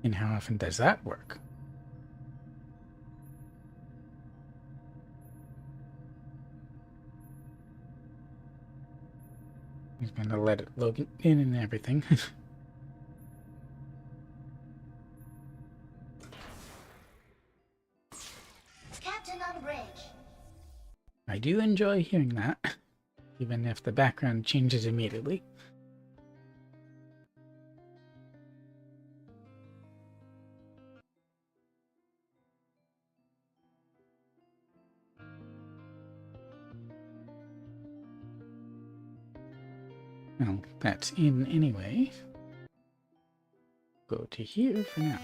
And how often does that work? He's going to let it load in and everything. Captain on bridge. I do enjoy hearing that, even if the background changes immediately. Well, that's in anyway. Go to here for now.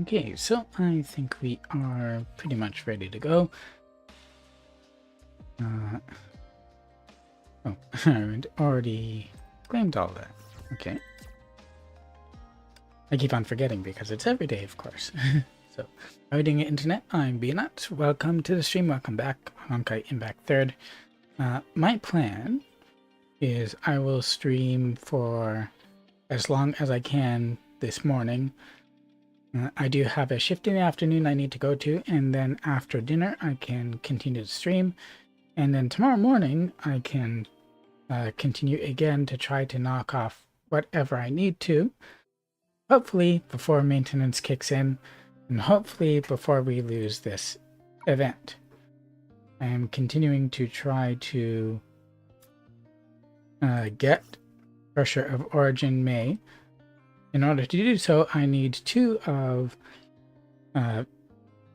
Okay, so I think we are pretty much ready to go. Oh, I already claimed all that. Okay. I keep on forgetting because it's every day, of course. So, Avoiding Internet, I'm Beanut. Welcome to the stream. Welcome back, Honkai Impact 3rd. My plan is I will stream for as long as I can this morning. I do have a shift in the afternoon I need to go to, and then after dinner I can continue to stream, and then tomorrow morning I can continue again to try to knock off whatever I need to, hopefully before maintenance kicks in, and hopefully before we lose this event. I am continuing to try to get Herrscher of Origin May. In order to do so, I need 2 of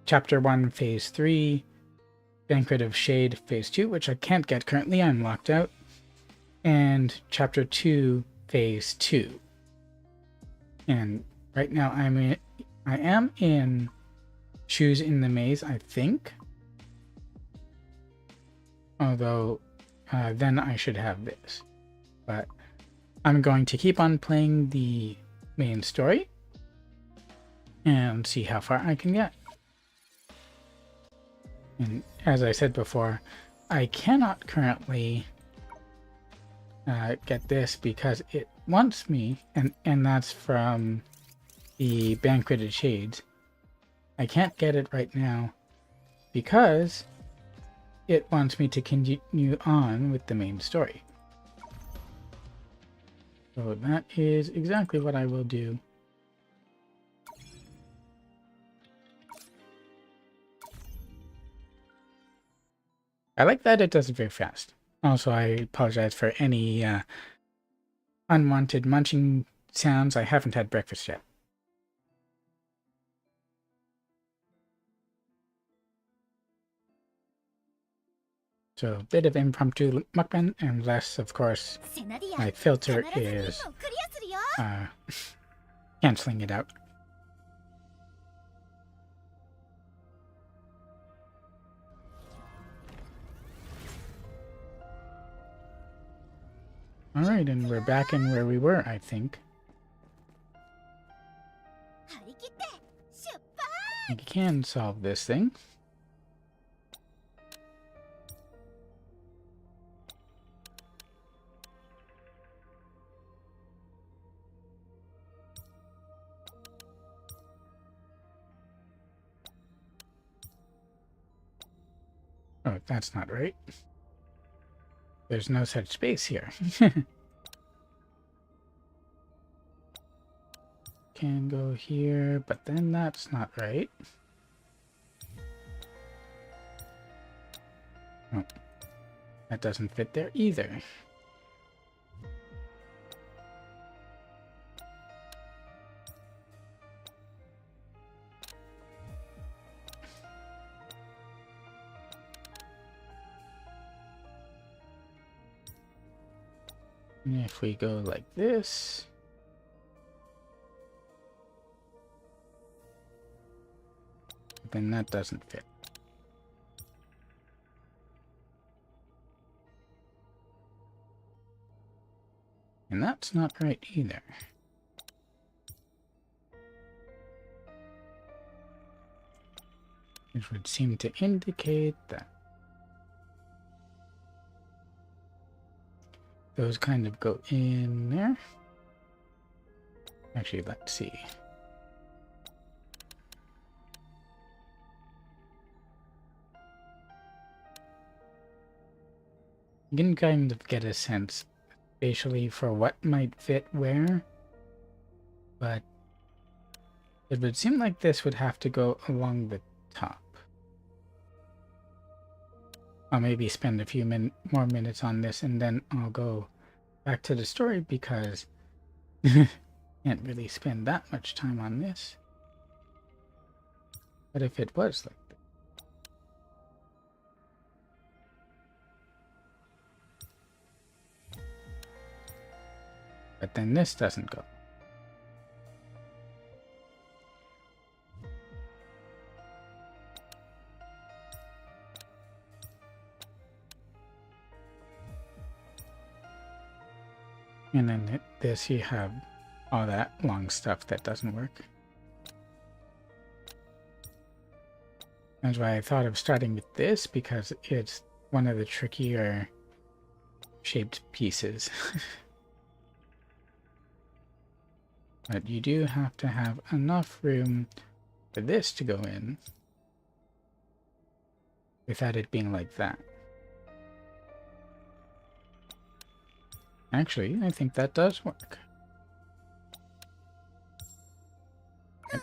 Chapter 1 Phase 3, Banquet of Shade Phase 2, which I can't get currently, I'm locked out, and Chapter 2 Phase 2. And right now I am in Shoes in the Maze, I think. Although, then I should have this. But I'm going to keep on playing the main story and see how far I can get. And as I said before, I cannot currently get this because it wants me, and that's from the Banqueted Shades. I can't get it right now because it wants me to continue on with the main story. So that is exactly what I will do. I like that it does it very fast. Also, I apologize for any unwanted munching sounds. I haven't had breakfast yet. So a bit of impromptu mukbang, and less, of course, my filter is canceling it out. Alright, and we're back in where we were, I think. I think you can solve this thing. Oh, that's not right. There's no such space here. Can go here, but then that's not right. Oh, that doesn't fit there either. And if we go like this, then that doesn't fit. And that's not right either. Which would seem to indicate that those kind of go in there. Actually, let's see. You can kind of get a sense spatially for what might fit where, but it would seem like this would have to go along the top. I'll maybe spend a few more minutes on this, and then I'll go back to the story, because can't really spend that much time on this. But if it was like that. But then this doesn't go. And then this, you have all that long stuff that doesn't work. That's why I thought of starting with this, because it's one of the trickier shaped pieces. But you do have to have enough room for this to go in without it being like that. Actually, I think that does work. Yep.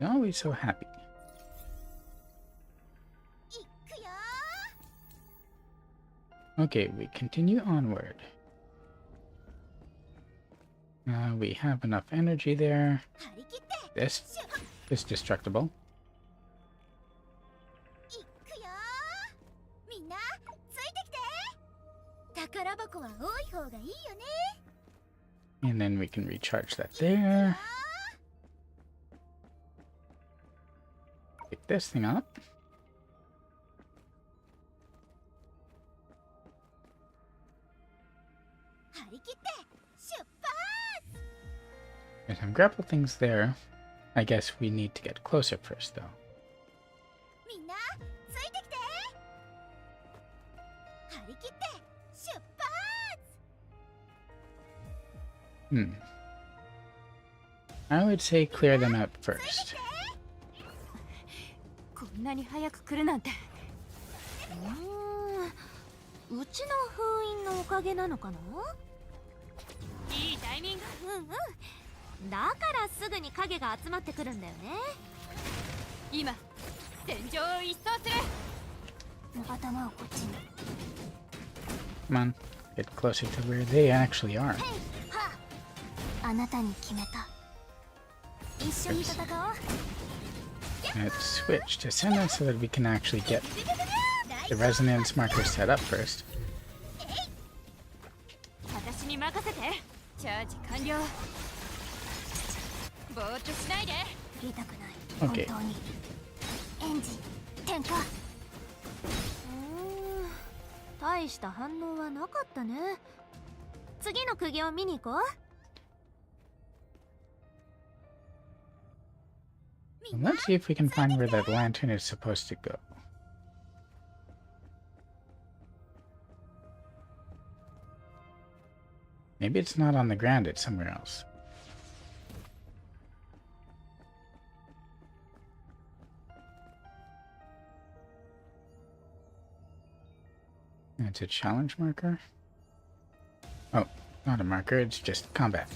Always so happy. Okay, we continue onward. We have enough energy there. This is destructible. And then we can recharge that there. Pick this thing up. There's some grapple things there. I guess we need to get closer first, though. I would say clear them out first. Come on, get closer to where they actually are. Let's switch to center so that we can actually get the resonance marker set up first. Okay. 大した反応はなかったね。次の釘を見に行こう。 Let's see if we can find where that lantern is supposed to go. Maybe it's not on the ground, it's somewhere else. It's a challenge marker. Oh, not a marker, it's just combat.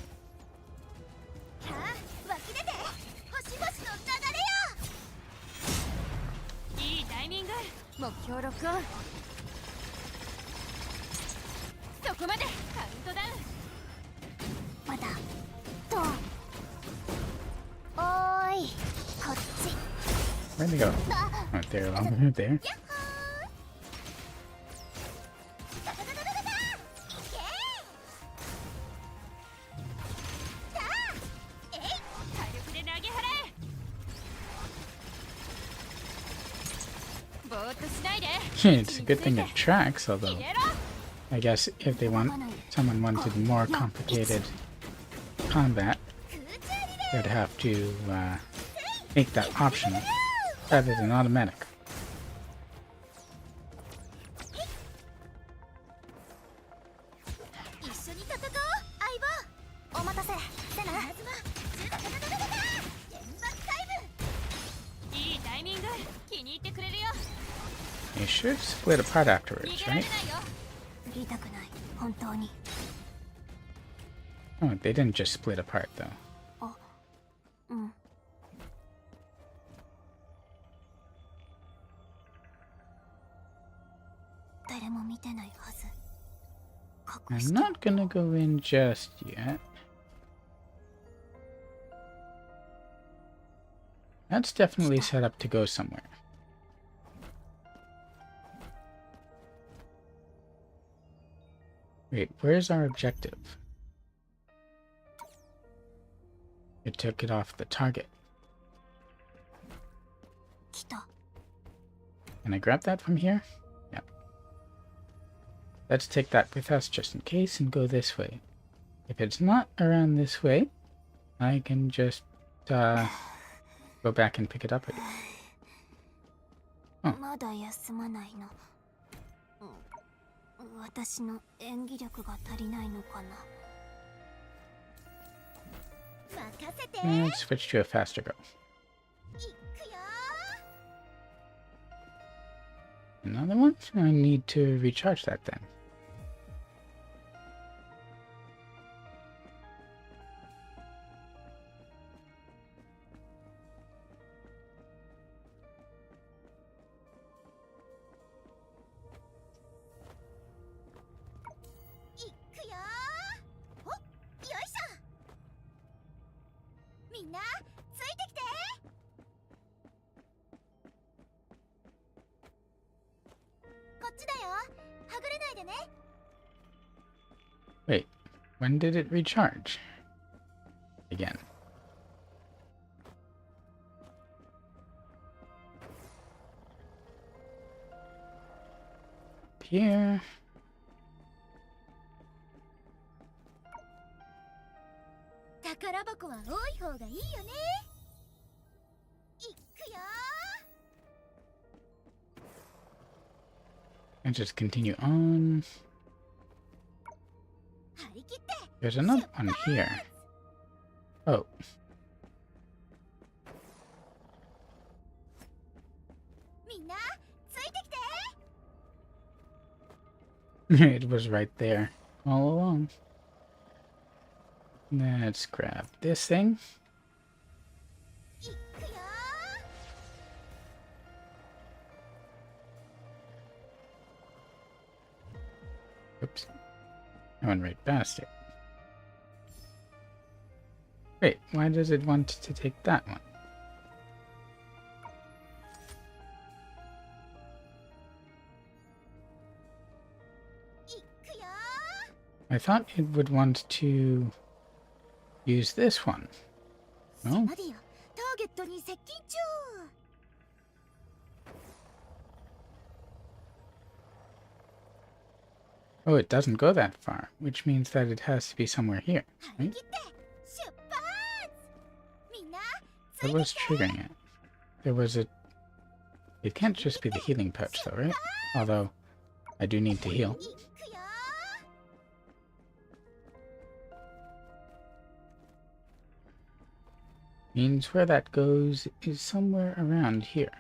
Where'd they go? Right there, along there. It's a good thing it tracks, although I guess if someone wanted more complicated combat, they'd have to make that optional rather than automatic. You should split apart afterwards, right? Oh, they didn't just split apart though. I'm not gonna go in just yet. That's definitely set up to go somewhere. Wait, where's our objective? It took it off the target. Can I grab that from here? Yep. Let's take that with us just in case and go this way. If it's not around this way, I can just go back and pick it up again. Oh. Let's switch to a faster go. Another one? I need to recharge that then. Wait, when did it recharge? Again. Here. And just continue on. There's another one here. Oh. It was right there all along. Let's grab this thing. I went right past it. Wait, why does it want to take that one? I thought it would want to use this one. No? Oh, it doesn't go that far, which means that it has to be somewhere here, right? What was triggering it? There was a... It can't just be the healing pouch though, right? Although, I do need to heal. Means where that goes is somewhere around here.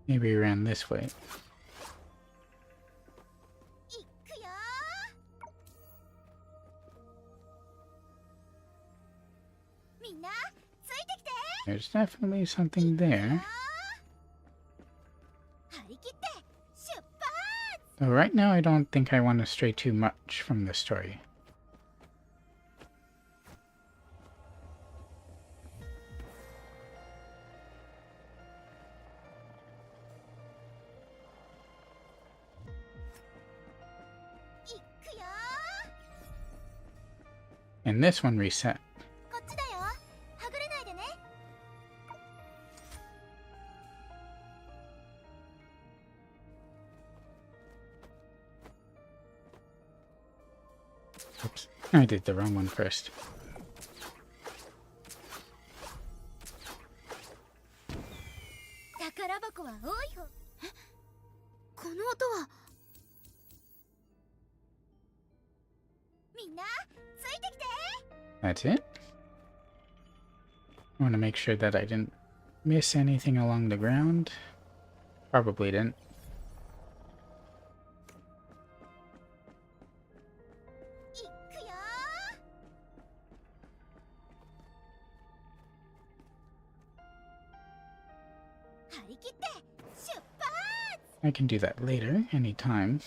Maybe around this way. There's definitely something there. Though right now I don't think I want to stray too much from the story. And this one reset. Oops, I did the wrong one first. That's it? I want to make sure that I didn't miss anything along the ground. Probably didn't. I can do that later, anytime.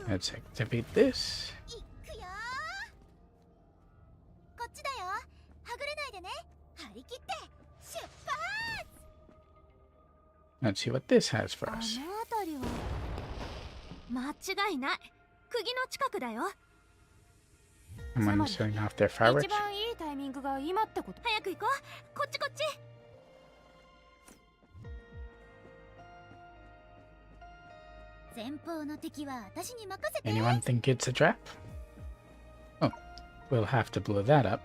Let's activate this. Let's see what this has for us. Someone setting off their fireworks. Anyone think it's a trap? Oh, we'll have to blow that up.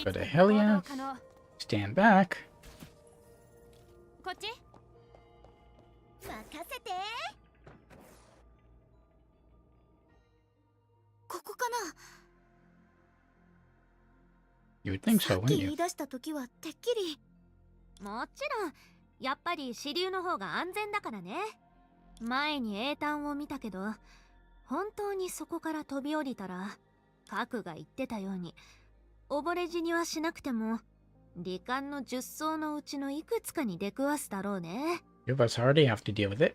Go to Helia. Stand back. You would think so, wouldn't you? もちろん、やっぱり支流の方が安全だからね。前に英単を見たけど、本当にそこから飛び降りたら、核が言ってたように、溺れ死にはしなくても、罹患の10層のうちのいくつかに出くわすだろうね。You of us already have to deal with it.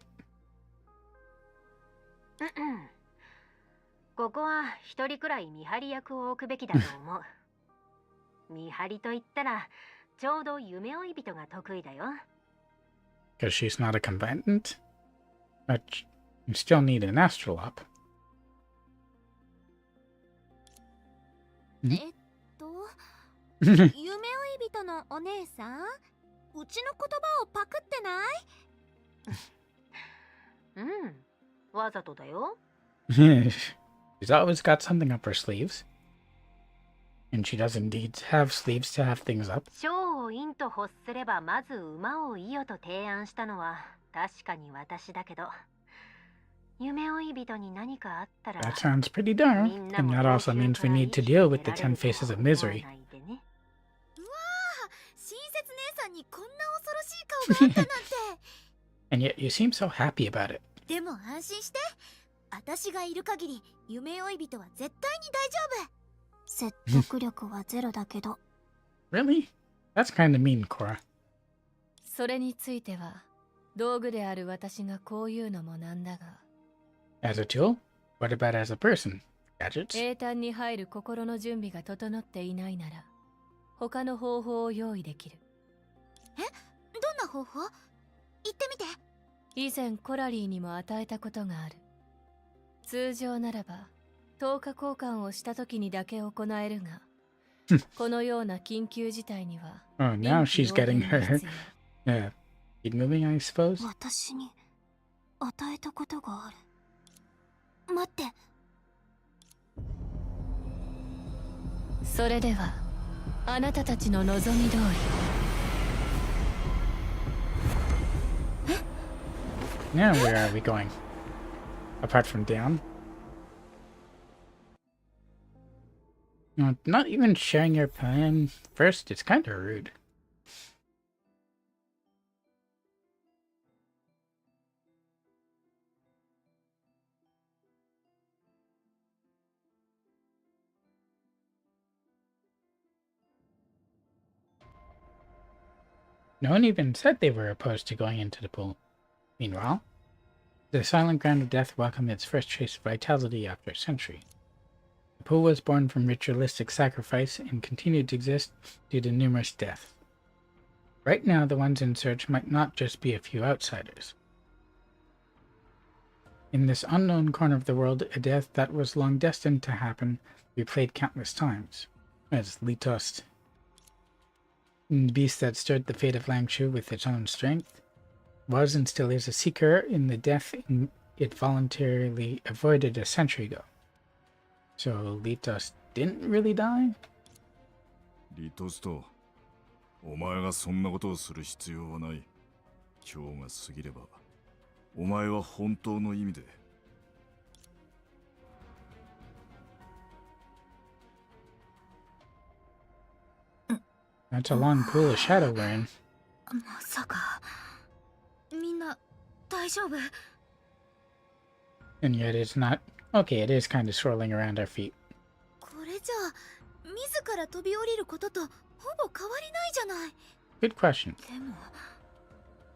ここは一人くらい見張り役を置くべきだと思う。見張りと言ったらちょうど夢追い人が得意だよ。Because she's not a combatant? But you still need an astral op. 夢追い人のお姉さん、うちの言葉をパクってない？わざとだよ。She's always got something up her sleeves. And she does indeed have sleeves to have things up. 将を陰と欲すればまず馬をいよと提案したのは確かに私だけど、夢追い人に何かあったら That sounds pretty dark. And that also means we need to deal with the 10 faces of misery. 親切姉さんんにこんな恐ろしい顔があったなんて。 And yet you seem so happy about it. でも安心して、私がいる限り夢追い人は絶対に大丈夫。説得力はゼロだけど。Really? That's kind of mean, Cora. それについては道具である私がこう言うのもなんだが、 As a tool? What about as a person? Gadgets? 英単に入る心の準備が整っていないなら他の方法を用意できる。え、どんな方法？言ってみて。以前コラリーにも与えたことがある。通常ならば10日交換をした時にだけ行えるがこのような緊急事態には Oh, now she's getting her feet moving, I suppose. 私に与えたことがある。待って。それではあなたたちの望み通り。 Now where are we going? Apart from down? No, not even sharing your plan first, it's kind of rude. No one even said they were opposed to going into the pool. Meanwhile, the silent ground of death welcomed its first trace of vitality after a century. The pool was born from ritualistic sacrifice and continued to exist due to numerous deaths. Right now, the ones in search might not just be a few outsiders. In this unknown corner of the world, a death that was long destined to happen replayed countless times, as Litos, the beast that stirred the fate of Langshu with its own strength, was and still is a seeker in the death it voluntarily avoided a century ago. So Litos didn't really die? リトスと、お前がそんなことをする必要はない。今日が過ぎれば、お前は本当の意味で。That's a long pool of shadow we're in. まさか。みんな大丈夫？ And yet it's not. Okay, it is kind of swirling around our feet. これじゃあ自ら飛び降りることとほぼ変わりないじゃない。 Good question. でも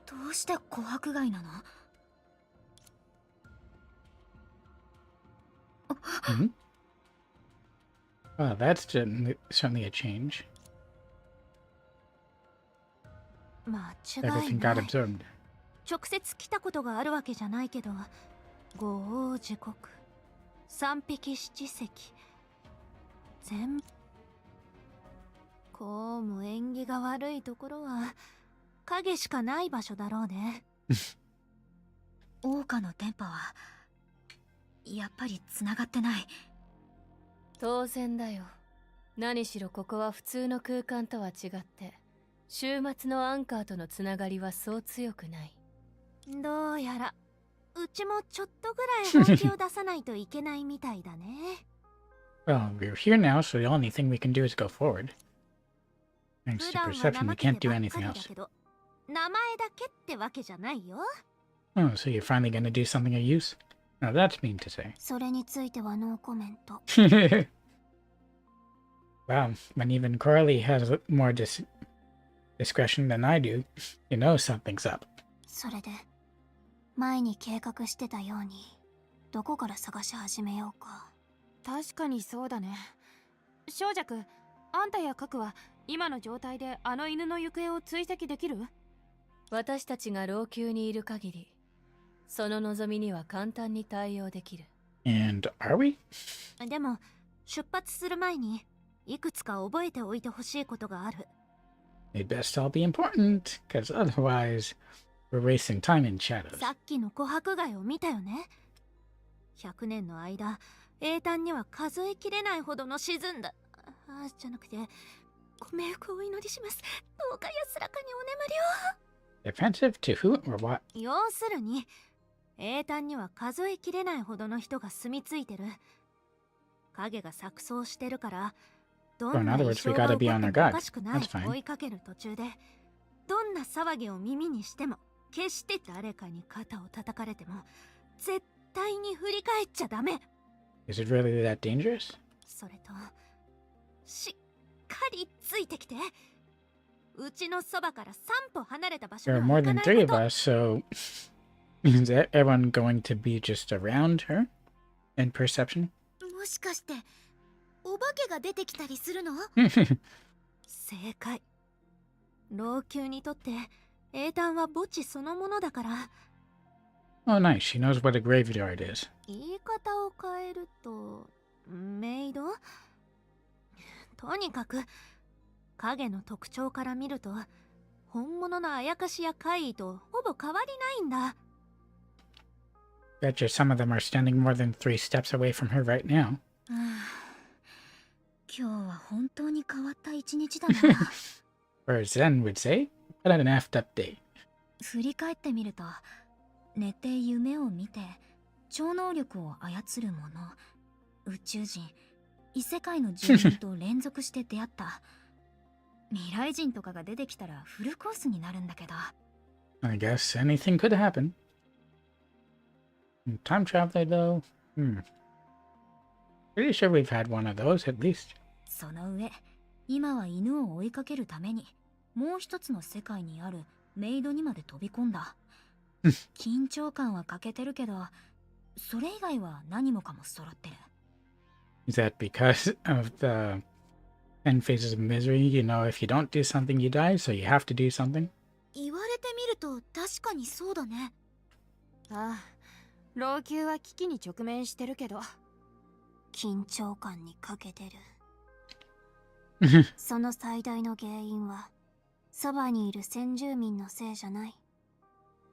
どうして琥珀貝なの？ Hmm? Well, that's certainly a change. 間違い Everything な got い。 absorbed. 直接来たことがあるわけじゃないけど、五王子国、三匹七石、全部。こうも縁起が悪いところは影しかない場所だろうね。桜花の電波はやっぱり繋がってない。当然だよ。何しろここは普通の空間とは違って週末のアンカーとのつながりはそう強くない。どうやらうちもちょっとぐらい本気を出さないといけないみたいだね。Well, we're here now, so the only thing we can do is go forward. Thanks 普 to 段は perception, we 怠け can't て do ばっ anything かりだ else. けど、名前だけってわけじゃないよ。 Oh, so you're finally gonna do something of use? Now that's mean to say. それについてはノーコメント。 Wow, when even Coralie has more discretion than I do, you know something's up. それで前に計画してたようにどこから探し始めようか。確かにそうだね。小弱、あんたや核は今の状態であの犬の行方を追跡できる？私たちが老朽にいる限りその望みには簡単に対応できる。 And are we? でも出発する前にいくつか覚えておいてほしいことがある。 They'd best all be important, because otherwise we're wasting time in shadows. さっきの琥珀貝を見たよね。100年の間英単には数えきれないほどの沈んだ、じゃなくてご冥福をお祈りします。どうか安らかにお眠 Defensive to who or what? りを。要するに英単には数えきれないほどの人が住み着いてる。影が錯綜してるから、どんな So in other 異 words, 常 we が gotta 起 be こ on って our もお guard. かしくない。 That's fine. 追いかける途中でどどんな騒ぎを耳にしても、決して誰かに肩を叩かれても絶対に振り返っちゃダメ。 Is it really that dangerous? それとしっかりついてきて。うちのそばから3歩離れた場所 There に are は more 行か than ない 3こ of と。 us, so is everyone going to be just around her in perception? もしかしてお化けが出てきたりするの？正解。老朽にとって英単は墓地そのものだから。 Oh, nice. She knows what a graveyard is. 言い方を変えるとメイド？とにかく影の特徴から見ると本物のあやかしや怪異とほぼ変わりないんだ。 Bet you some of them are standing more than 3 steps away from her right now. 今日は本当に変わった一日だな。 Or as Zen would say, what an effed up day. 振り返ってみると、寝て夢を見て超能力を操る者、宇宙人、異世界の住人と連続して出会った。未来人とかが出てきたらフルコースになるんだけど。 I guess anything could happen. Time traveler, though? Pretty sure we've had one of those, at least. その上、今は犬を追いかけるためにもう一つの世界にあるメイドにまで飛び込んだ。緊張感は欠けてるけど、それ以外は何もかも揃ってる。 Is that because of the 10 phases of misery? You know, if you don't do something, you die, so you have to do something? 言われてみると確かにそうだね。ああ、老朽は危機に直面してるけど、緊張感に欠けてる。その最大の原因はそばにいる先住民のせいじゃない。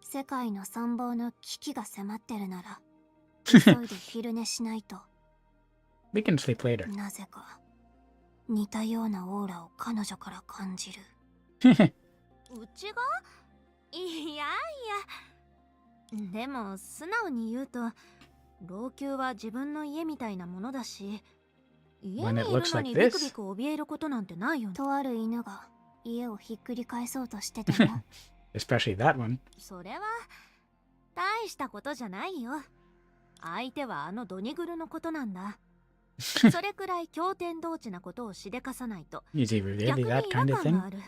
世界の存亡の危機が迫ってるなら急いで昼寝しないと。 We can sleep later. なぜか似たようなオーラを彼女から感じる。うちが？いやいや。でも素直に言うと老朽は自分の家みたいなものだし、家にいるのにビクビク怯えることなんてないよね。とある犬が家をひっくり返そうとしててもEspecially that one. それは大したことじゃないよ。相手はあのドニグルのことなんだ。それくらい驚天動地なことをしでかさないと Is he 逆 really に違 that 和 kind of 感 thing? がある。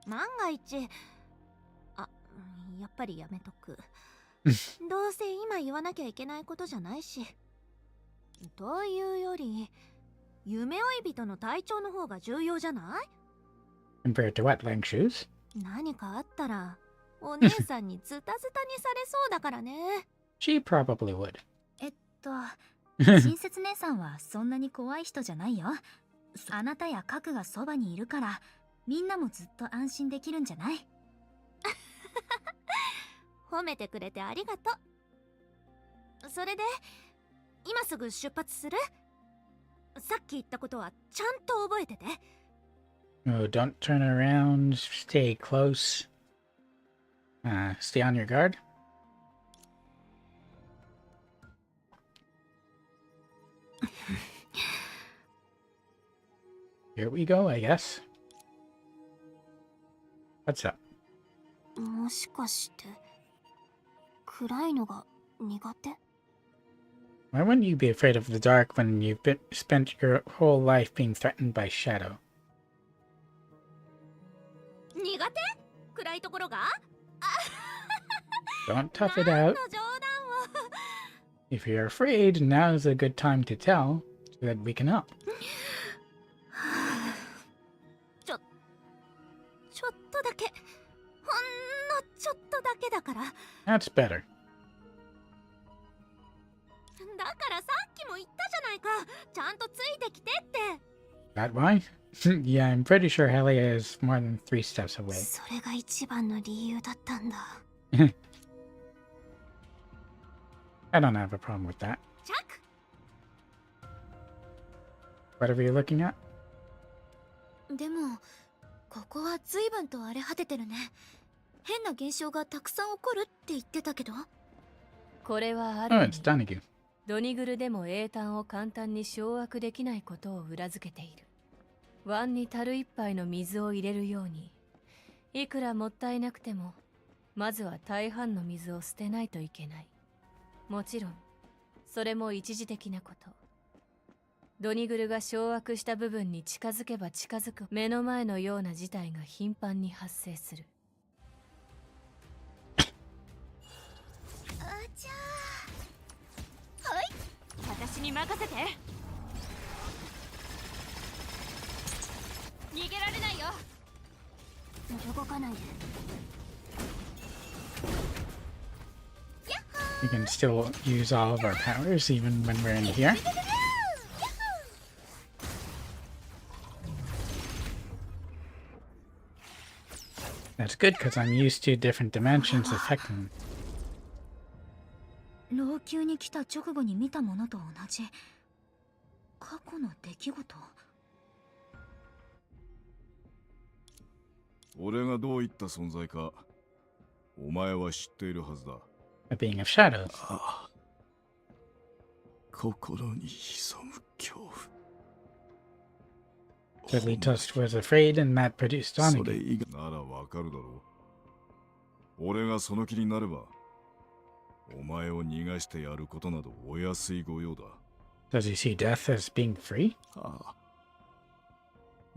万が一、あ、やっぱりやめとく。どうせ今言わなきゃいけないことじゃないし。というより夢追い人の体調の方が重要じゃない？ Compared to what, Lang shoes? 何かあったらお姉さんにズタズタにされそうだからね。She probably would. 親切姉さんはそんなに怖い人じゃないよ。あなたや核がそばにいるからみんなもずっと安心できるんじゃない？褒めてくれてありがとう。それで今すぐ出発する？さっき言ったことはちゃんと覚えてて。 Oh, don't turn around. Stay close. Stay on your guard. Here we go, I guess. What's up? もしかして暗いのが苦手？ Why wouldn't you be afraid of the dark when you've spent your whole life being threatened by shadow? 苦手？暗いところが？ Don't tough it 何の out. 冗談を。 If you're afraid, now's a good time to tell, so that we can help. ちょっとだけ、ほんのちょっとだけだから。 That's better. だからさっきも言ったじゃないか。ちゃんとついてきてって。 That why? Yeah, I'm pretty sure Helia is more than 3 steps away. それが一番の理由だったんだ。 I don't have a problem with that. チャック。 Whatever you're looking at? でもここは随分と荒れ果ててるね。変な現象がたくさん起こるって言ってたけど。これはあ Oh, る意 it's 味 Donahue. ドニグルでも英単を簡単に掌握できないことを裏付けている。碗に樽一杯の水を入れるようにいくらもったいなくても、まずは大半の水を捨てないといけない。もちろん、それも一時的なこと。ドニグルが掌握した部分に近づけば近づく目の前のような事態が頻繁に発生する。あちゃー。はい。私に任せて。逃げられないよ。動かないで。We can still use all of our powers even when we're in here. That's good because I'm used to different dimensions affecting them. 老朽に来た直後に見たものと同じ過去の出来事。俺がどういった存在かお前は知っているはずだ。A being of shadows. ああ、心に潜む恐怖。 So Litos was afraid and that produced それ Donaghy. 以外ならわかるだろう。俺がその気になればお前を逃がしてやることなどお安い御用だ。 Does he see death as being free? ああ、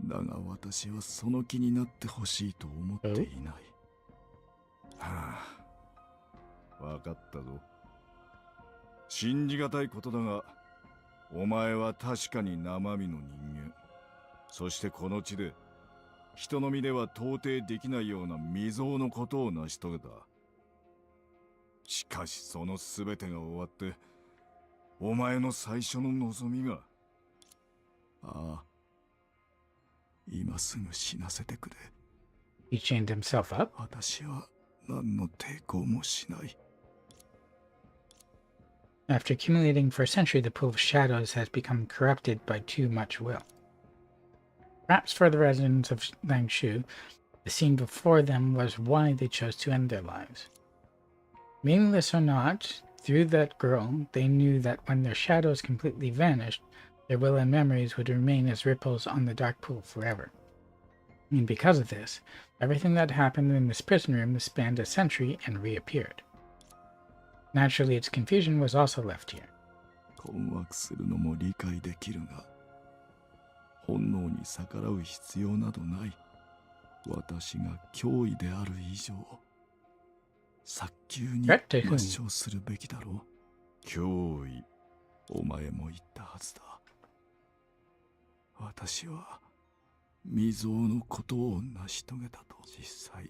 だが私はその気になってほしいと思っていない。はあ、わかったぞ。信じがたいことだが、お前は確かに生身の人間。そしてこの地で人の身では到底できないような未曾有のことを成し遂げた。しかしその全てが終わって、お前の最初の望みが、ああ、今すぐ死なせてくれ。 He chained himself up. 私は何の抵抗もしない。 After accumulating for a century, the pool of shadows has become corrupted by too much will. Perhaps for the residents of Langshu, the scene before them was why they chose to end their lives. Meaningless or not, through that girl, they knew that when their shadows completely vanished, their will and memories would remain as ripples on the dark pool forever. And because of this, everything that happened in this prison room spanned a century and reappeared. Naturally, its confusion was also left here. 困惑するのも理解できるが、本能に逆らう必要などない。私が脅威である以上、早急に抹消するべきだろう。脅威、お前も言ったはずだ。私は未曾有のことを成し遂げたと。実際、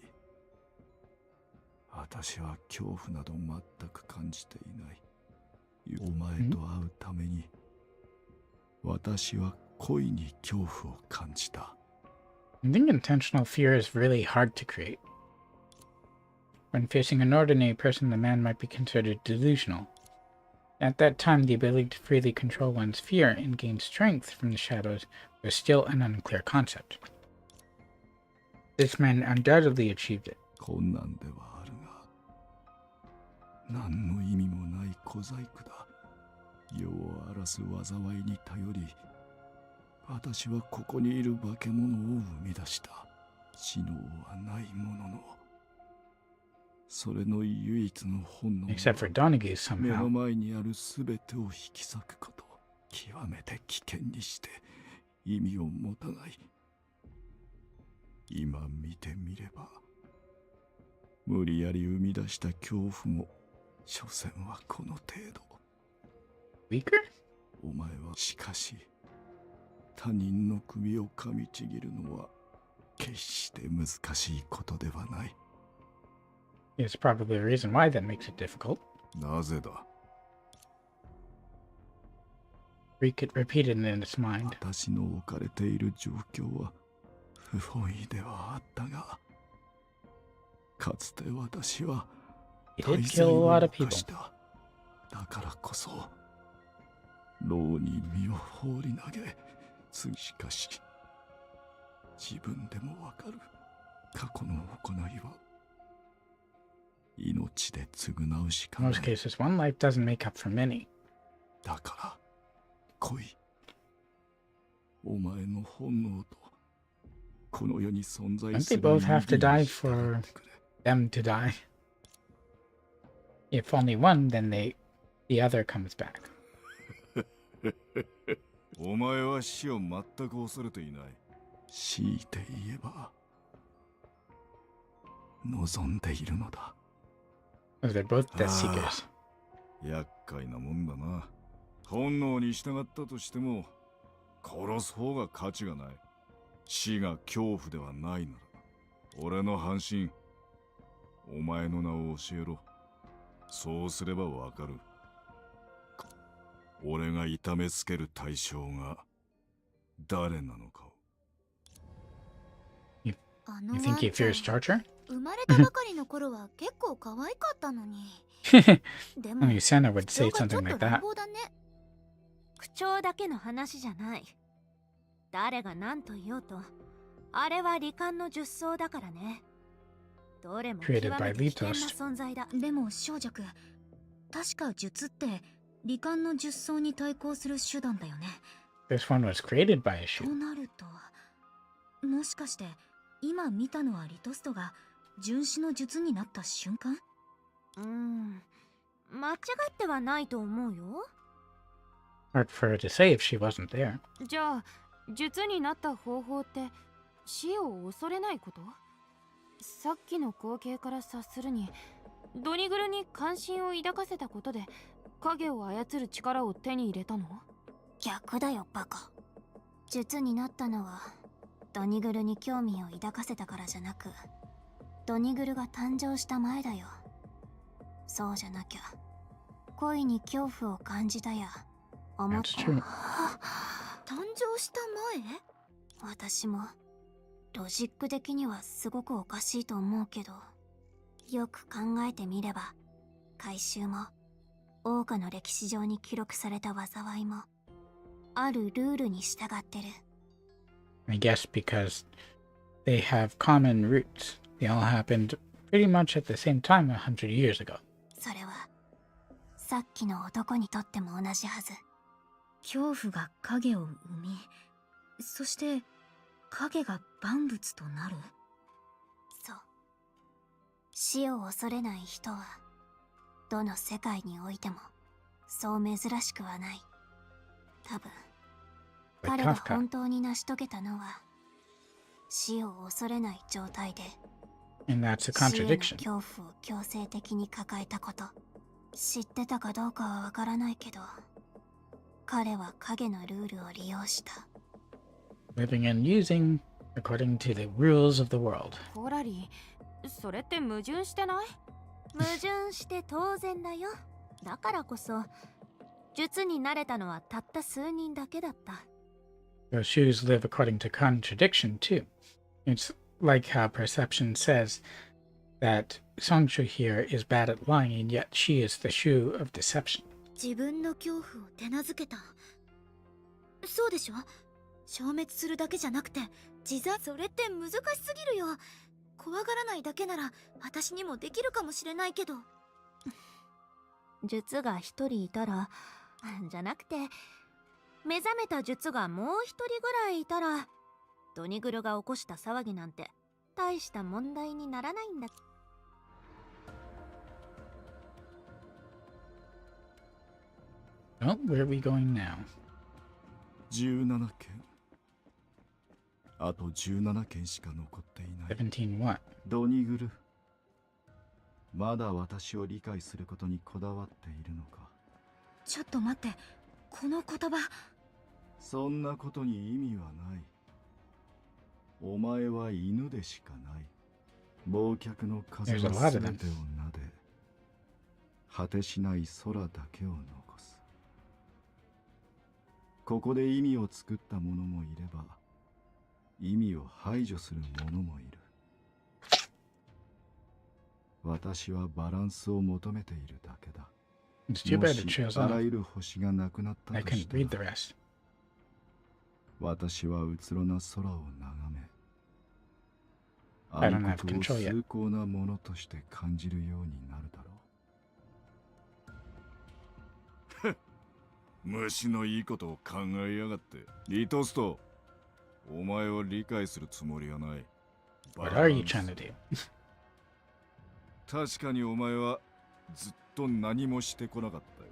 私は恐怖など全く感じていない。お前と会うために、私は恋に恐怖を感じた。I think intentional fear is really hard to create. When facing an ordinary person, the man might be considered delusional. At that time, the ability to freely control one's fear and gain strength from the shadows was still an unclear concept. This man undoubtedly achieved it. 困難ではあるが、何の意味もない小細工だ。世を荒らす災いに頼り、私はここにいる化け物を生み出した。知能はないものの、それの唯一の本能は Except for Donaghy 目の somehow. 前にあるすべてを引き裂くこと。極めて危険にして意味を持たない。今見てみれば、無理やり生み出した恐怖も所詮はこの程度。 Weaker? お前はしかし他人の首を噛みちぎるのは決して難しいことではない。 There's probably a reason why that makes it difficult. なぜだ。 Rick repeated in his mind. 私の置かれている状況は不本意ではあったが、かつて私は He 大 did 罪 kill a を lot of 犯 people. した。だからこそ牢に身を放り投げ、しかし自分でもわかる。過去の行いは命で償うしか In ない。 most cases, one life doesn't make up for many. だから来い。お前の本能とこの世に存在 Don't す they る both have to 意義 die に従 for ってくれ。 them to die? If only one, then the other comes back. お前は死を全く恐れていない。強いて言えば望んでいるのだ。Oh, they're both Death Seekers. 厄介なもんだな。本能に従ったとしても殺す方が価値がない。死が恐怖ではないなら俺の半身、お前の名を教えろ。そうすればわかる。俺が痛めつける対象が誰なのかを。You あの think he ワンちゃん fears torture? 生まれたばかりの頃は結構可愛かったのに。でも Only Senna would 口 say 調がちょ something っと like 乱 that. 暴だね。口調だけの話じゃない。誰が何と言おうと、あれは罹患の術草だからね。どれも極め Created by て危険な Litos. 存在だ。でも少女くん、確か術って罹患の術草に対抗する手段だよね。 This one was created by a と shoe. なると、もしかして今見たのはリトストが純子の術になった瞬間？間違ってはないと思うよ。 Hard for her to say if she wasn't there. じゃあ術になった方法って死を恐れないこと？さっきの光景から察するにドニグルに関心を抱かせたことで影を操る力を手に入れたの？逆だよバカ。術になったのはドニグルに興味を抱かせたからじゃなく、ドニグルが誕生した前だよ。そうじゃなきゃ恋に恐怖を感じたや思っ That's た。 true. 誕生した前？私もロジック的にはすごくおかしいと思うけど、よく考えてみれば回収も桜花の歴史上に記録された災いもあるルールに従ってる。 I guess because they have common roots. They all happened pretty much at the same time 100 years ago. それはさっきの男にとっても同じはず。恐怖が影を生み、そして影が万物となる。そう。死を恐れない人はどの世界においてもそう珍しくはない。多分 Like 彼が Kafka. 本当に成し遂げたのは死を恐れない状態で And that's a 死への contradiction. 恐怖を強制的に抱えたこと。知ってたかどうかはわからないけど、彼は影のルールを利用した。 Living and using according to the rules of the world. コラリー、それって矛盾してない？矛盾して当然だよ。だからこそ術に慣れたのはたった数人だけだった。 Those shoes live according to contradiction too. It's like how perception says that Songshu here is bad at lying, and yet she is the shoe of deception. 自分の恐怖を手なずけた。そうでしょ？消滅するだけじゃなくて自殺。それって難しすぎるよ。怖がらないだけなら私にもできるかもしれないけど。術が一人いたらじゃなくて、目覚めた術がもう一人ぐらいいたらドニグルが起こした騒ぎなんて大した問題にならないんだ。 Well, where are we going now? 17件。あと17件しか残っていない。 17 what? ドニグル。まだ私を理解することにこだわっているのか。ちょっと待って、この言葉。そんなことに意味はない。お前は犬でしかない。忘却の風は There's a lot 全 of て them. を撫で、果てしない空だけを残す。ここで意味を作った者もいれば、意味を排除する者もいる。私はバランスを求めているだけだ。 It's too も bad it し shows あら up. ゆる星がなくなった I とし couldn't た read the ら、 rest. 私はうつろな空を眺め、 I あ don't る have ことを control yet. 崇高なものとして感じるようになるだろう。虫のいいことを考えやがって。リトスト、お前を理解するつもりはない。 What are you trying to do? 確かにお前はずっと何もしてこなかったよ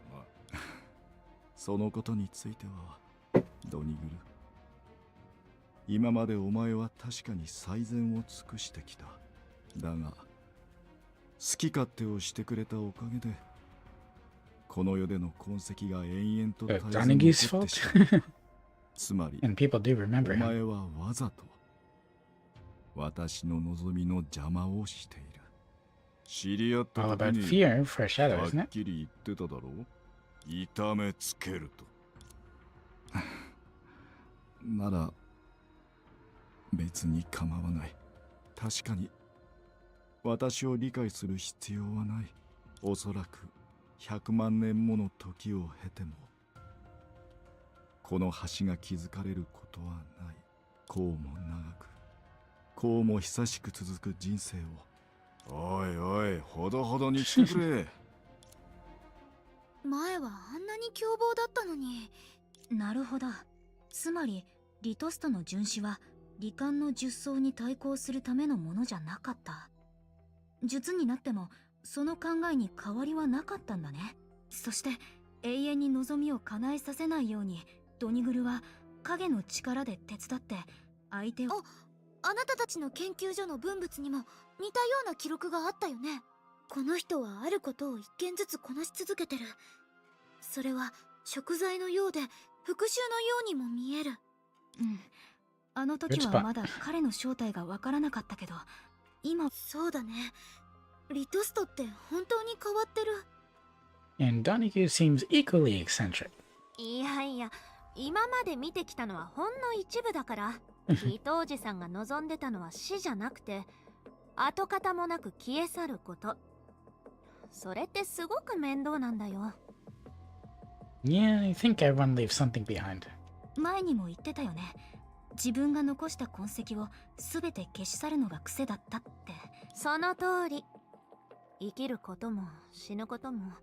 な。そのことについてはドニグル、今までお前は確かに最善を尽くしてきた。だが好き勝手をしてくれたおかげでこの世での痕跡が延々と絶えず Donaghy's 残ってし fault? まう。つまり And people do お remember him. 前はわざと私の望みの邪魔をしている。知り合った All 時 about に fear for a shadow, は isn't っ it? きり言ってただろう。痛めつけると。なら別に構わない。確かに私を理解する必要はない。おそらく100万年もの時を経てもこの橋が築かれることはない。こうも長くこうも久しく続く人生を。おいおい、ほどほどにしてくれ。前はあんなに凶暴だったのに。なるほど。つまりリトストの殉死は罹患の術草に対抗するためのものじゃなかった。術になってもその考えに変わりはなかったんだね。そして永遠に望みを叶えさせないようにドニグルは影の力で手伝って相手を。あなたたちの研究所の文物にも似たような記録があったよね。この人はあることを一件ずつこなし続けてる。それは食材のようで復讐のようにも見える。うん。あの時はまだ彼の正体がわからなかったけど、今。そうだね。リトストって本当に変わってる。And Donaghy seems equally eccentric. いやいや、今まで見てきたのはほんの一部だから。リトおじさんが望んでたのは死じゃなくて跡形もなく消え去ること。それってすごく面倒なんだよ。Yeah, I think everyone leaves something behind. 前にも言ってたよね。自分が残した痕跡を全て消し去るのが癖だったって。その通り。生きることも死ぬことも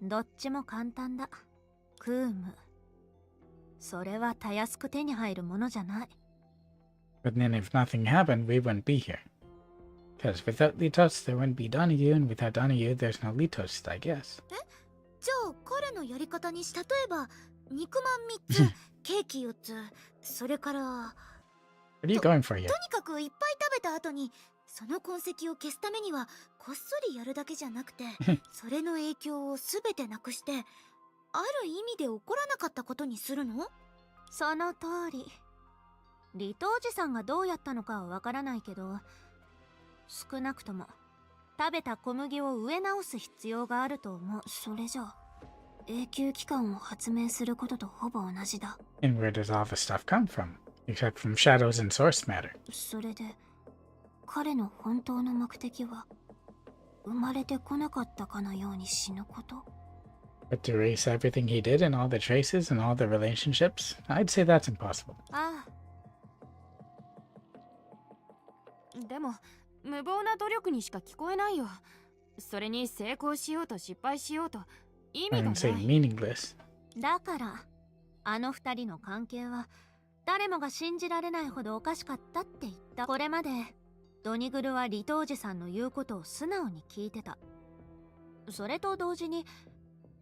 どっちも簡単だ。クーム。それはたやすく手に入るものじゃない。But then if nothing happened, we wouldn't be here. Because without Litos, there wouldn't be Donaghy, and without Donaghy, there's no Litos, I guess. じゃあ彼のやり方に例えば肉まん3つケーキ4つそれから What are you going for here? とにかくいっぱい食べた後にその痕跡を消すためにはこっそりやるだけじゃなくてそれの影響を全てなくしてある意味で起こらなかったことにするの？その通り。リトおじさんがどうやったのかはわからないけど、少なくとも食べた小麦を植え直す必要があると思う。それじゃあ永久期間を発明することとほぼ同じだ。And where does all the stuff come from? Except from shadows and source matter. それで彼の本当の目的は生まれてこなかったかのように死ぬこと。But to erase everything he did and all the traces and all the relationships, I'd say that's impossible. ああ。でも無謀な努力にしか聞こえないよ。それに成功しようと失敗しようと意 I 味が didn't say ない。 meaningless. だからあの二人の関係は誰もが信じられないほどおかしかったって言った。これまでドニグルはリトおじさんの言うことを素直に聞いてた。それと同時に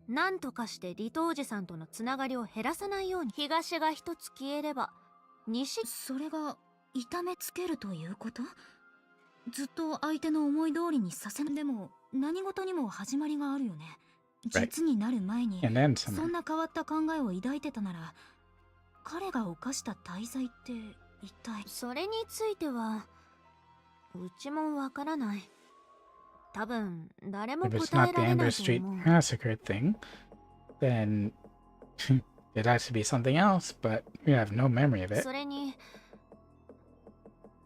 何とかしてリトおじさんとのつながりを減らさないように東が一つ消えれば西。それが痛めつけるということ？ずっと相手の思い通りにさせない。でも何事にも始まりがあるよね。実になる前に And then そ some. んな変わった考えを抱いてたなら彼が犯した大罪って一体。それについてはうちもわからない。多分誰も If it's 答え not the られな Amber いと Street 思う。 massacre thing, then it has to be something else, but we have no memory of it. それに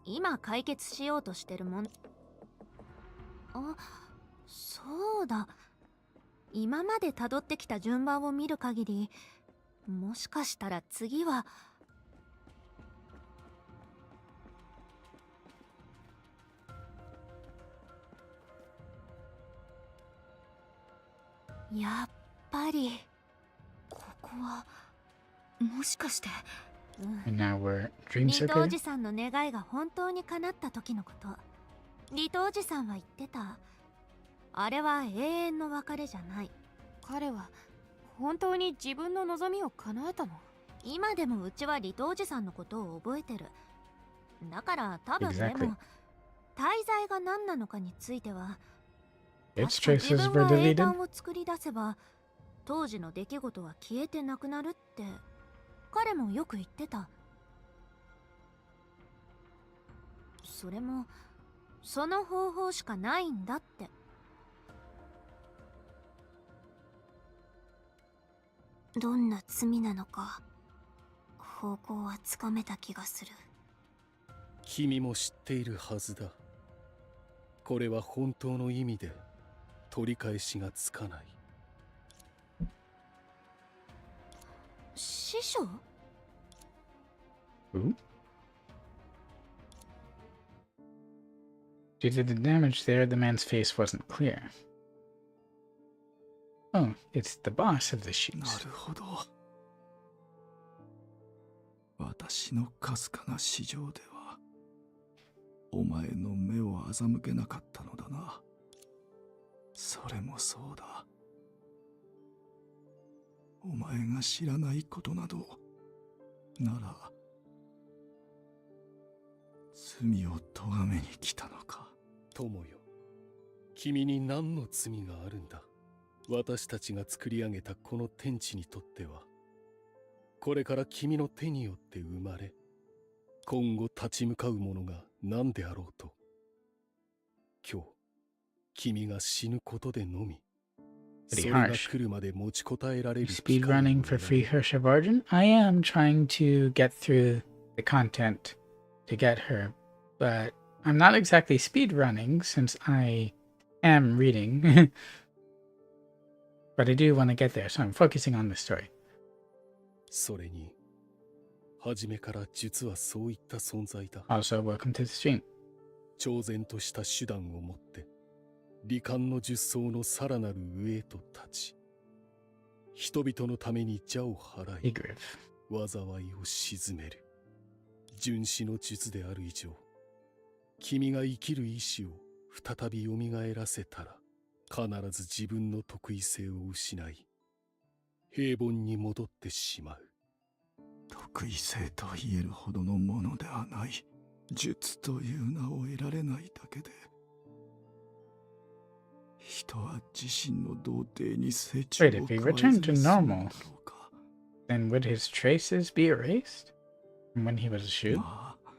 今解決しようとしてるもん。あ、そうだ。今まで辿ってきた順番を見る限り、もしかしたら次はやっぱりここはもしかして And now we're Dream リトお Circuit. じさんの願いが本当に叶った時のこと。リトおじさんは言ってた。あれは永遠の別れじゃない。彼は本当に自分の望みを叶えたの？今でもうちはリトおじさんのことを覚えてる。だから多分で Exactly. も滞在が何なのかについては Its 確か自 traces 分 were が英 deleted. 単を作り出せば当時の出来事は消えてなくなるって彼もよく言ってた。それもその方法しかないんだって。どんな罪なのか方向はつかめた気がする。君も知っているはずだ。これは本当の意味で取り返しがつかない。師匠？ Who? Due to the damage there, the man's face wasn't clear. Oh, it's the boss of the な shoes. るほど。私のかすかな市場ではお前の目を欺けなかったのだな。それもそうだ。お前が知らないことなどなら罪を咎めに来たのか。友よ、君に何の罪があるんだ。私たちが作り上げたこの天地にとっては、これから君の手によって生まれ、今後立ち向かうものが何であろうと、今日君が死ぬことでのみ、そ Pretty れが harsh. 来るまで持ちこたえられる Speedrunning for free Herrscher of Origin. I am trying to get through the content to get her, but I'm not exactly speedrunning since I am reading. But I do want to get there, so I'm focusing on the story. それに、初めから実はそういった存在だ。 Also, welcome to the stream. 超然とした手段を持って、罹患の術層のさらなる上へと立ち、人々のために邪を払い、 Egriff. 災いを鎮める。純子の術である以上、君が生きる意志を再び蘇らせたら、必ず自分の特異性を失い、平凡に戻ってしまう。特異性と言えるほどのものではない。術という名を得られないだけで、人は自身の童貞に成長を Wait, if he returned to normal, then would his traces be erased from when he was a shoe? まあ、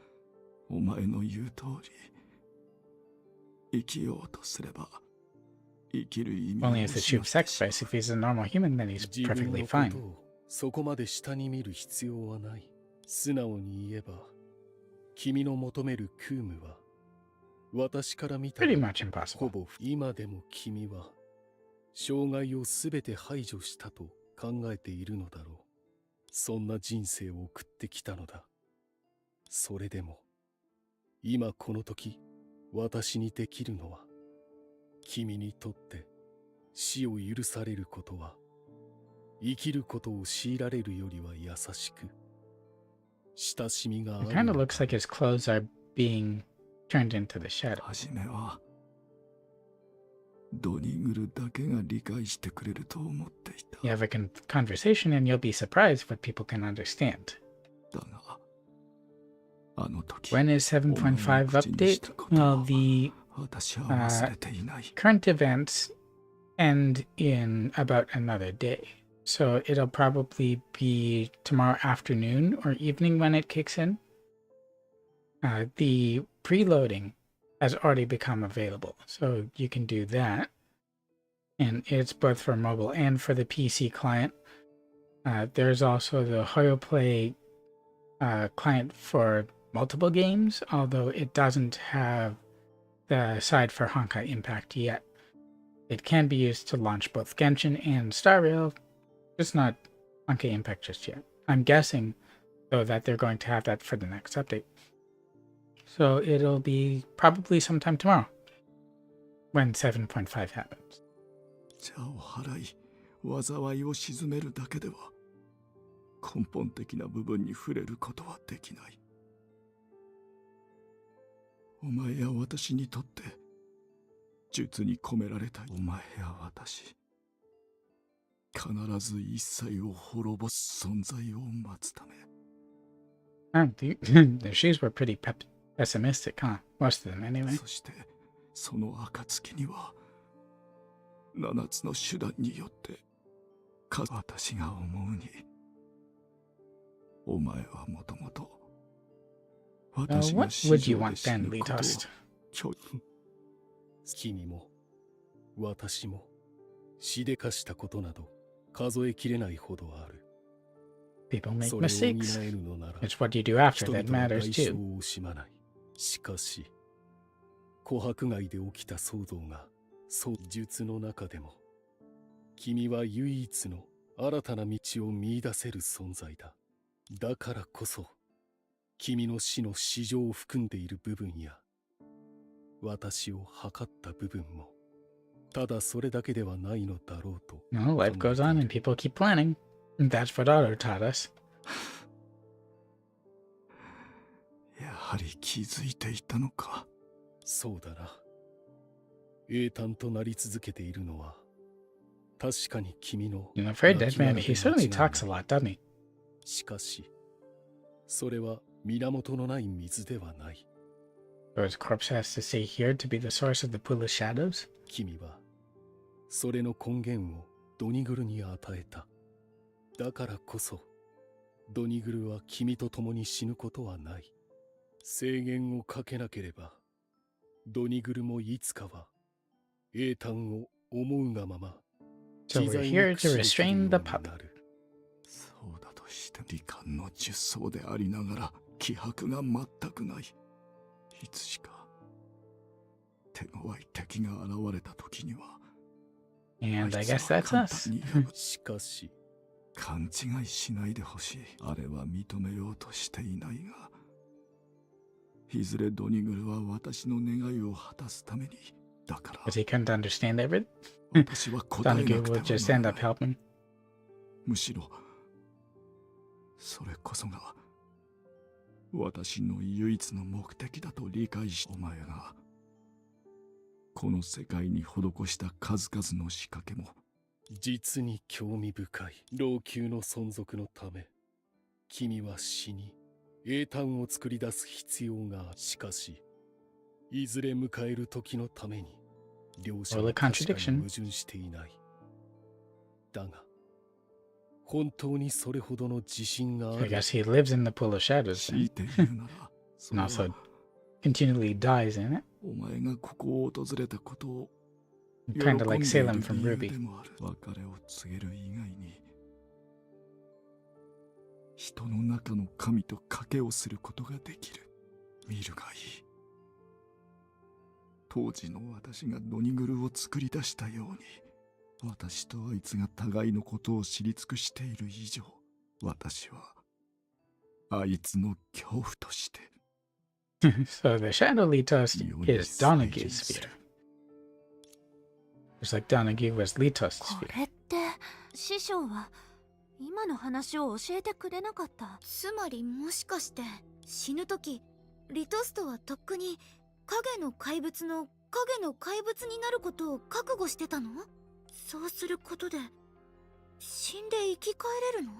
お前の言う通り、生きようとすれば、生きる意味を Only as the 失 shoe って sacrifice. し If he's a normal human, then he's 自分 perfectly の fine. ことをそこまで下に見る必要はない。素直に言えば、君の求めるクームは、私から見たら Pretty much ほ impossible. ぼ今でも君は障害をすべて排除したと考えているのだろう。そんな人生を送ってきたのだ。それでも今この時私にできるのは、君にとって死を許されることは生きることを強いられるよりは優しく、親しみがあ It る kind の of だ。 looks like his clothes are being turned into the shadow. 初めはドニグルだけが理解してくれると思っていた。 You have a conversation and you'll be surprised what people can understand. だが、あの時、 When is 7.5 update? Well, the 私は忘れていない。 current events end in about another day. So it'll probably be tomorrow afternoon or evening when it kicks in. The preloading has already become available, so you can do that. And it's both for mobile and for the PC client. There's also the HoYoPlay client for multiple games, although it doesn't have the side for Honkai Impact yet. It can be used to launch both Genshin and StarRail, just not Honkai Impact just yet. I'm guessing, though, that they're going to have that for the next update. So it'll be probably sometime tomorrow when 7.5 happens. 邪を払い、災いを鎮めるだけでは、根本的な部分に触れることはできない。お前や私にとって術に込められたお前や私、必ず一切を滅ぼす存在を待つため。The shoes were pretty pessimistic, huh? Most of them, anyway. そしてその暁には7つの手段によって私が思うに、お前はもともと私が What 死 would you 上 want で死 then, ぬことを Litost? 君も私もしでかしたことなど数えきれないほどある。 People make それを mistakes. 担えるのなら It's what you do after 人 that 々は matters 代 too. 償を惜しまない。しかし琥珀街で起きた騒動がそう術の中でも君は唯一の新たな道を見出せる存在だ。だからこそ君の死の史上を含んでいる部分や私を測った部分もただそれだけではないのだろうと。 No, life goes on and people keep planning. That's what Otto taught us. やはり気づいていたのか。そうだな。英単となり続けているのは確かに君の I'm afraid that man, he certainly talks a lot, doesn't he? しかしそれは源のない水ではない。 So his corpse has to stay here to be the source of the pool of shadows? 君はそれの根源をドニグルに与えた。だからこそドニグルは君と共に死ぬことはない。制限をかけなければドニグルもいつかは英単を思うがまま So we're here to restrain the pup. そうだとして罹患の術相でありながら気迫が全くない。いつしか手強い敵が現れた時には And I guess that's us. しかし勘違いしないでほしい。あれは認めようとしていないが、いずれドニグルは私の願いを果たすために。だから Because he couldn't understand everything. 私は答えな Donaghy く would て just は end な up らない。 helping. むしろそれこそが私の唯一の目的だと理解し、お前がこの世界に施した数々の仕掛けも実に興味深い。老朽の存続のため君は死に英単を作り出す必要がある。しかしいずれ迎える時のために両者は確かに矛盾していない。だが本当にそれほどの自信があ I る。 guess he lives in the pool of shadows 強い then. て言うならそれ And は also continually dies in it. お前がここを訪れたことを Kind of like 喜んでい Salem る from 理由 Ruby. でもある。別れを告げる以外に人の中の神と賭けをすることができる。見るがいい。当時の私がドニグルを作り出したように、私とあいつが互いのことを知り尽くしている以上、私はあいつの恐怖として So the Shadow Litos is Donaghy's sphere. Just like Donaghy was Litos's こ sphere. れって師匠は今の話を教えてくれなかった。つまりもしかして死ぬ時リトストはとっくに影の怪物の影の怪物になることを覚悟してたの？そうすることで死んで生き返れるの？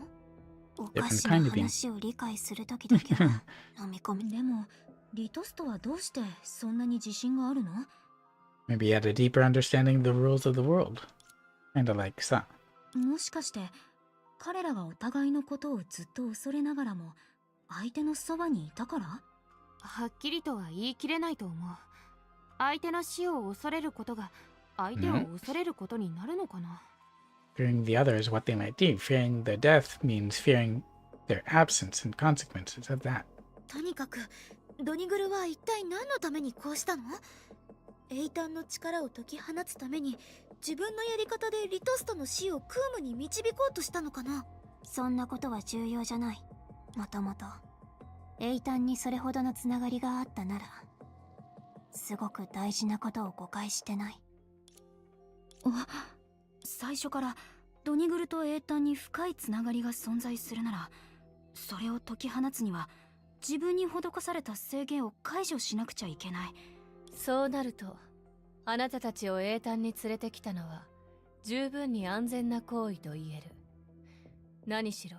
おかしな話を理解するときだけは飲み込み。でもリトストはどうしてそんなに自信があるの？ Maybe he had a deeper understanding of the rules of the world. Kind of like Sa. もしかして彼らがお互いのことをずっと恐れながらも相手のそばにいたから？はっきりとは言い切れないと思う。相手の死を恐れることが相手を恐れることになるのかな。Fearing the other is what they might do. Fearing their death means fearing their absence and consequences of that. とにかくドニグルは一体何のためにこうしたの？エイタンの力を解き放つために自分のやり方でリトストの死をクームに導こうとしたのかな？そんなことは重要じゃない。もともとエイタンにそれほどのつながりがあったならすごく大事なことを誤解してない。最初からドニグルと英単に深いつながりが存在するなら、それを解き放つには自分に施された制限を解除しなくちゃいけない。そうなると、あなたたちを英単に連れてきたのは十分に安全な行為と言える。何しろ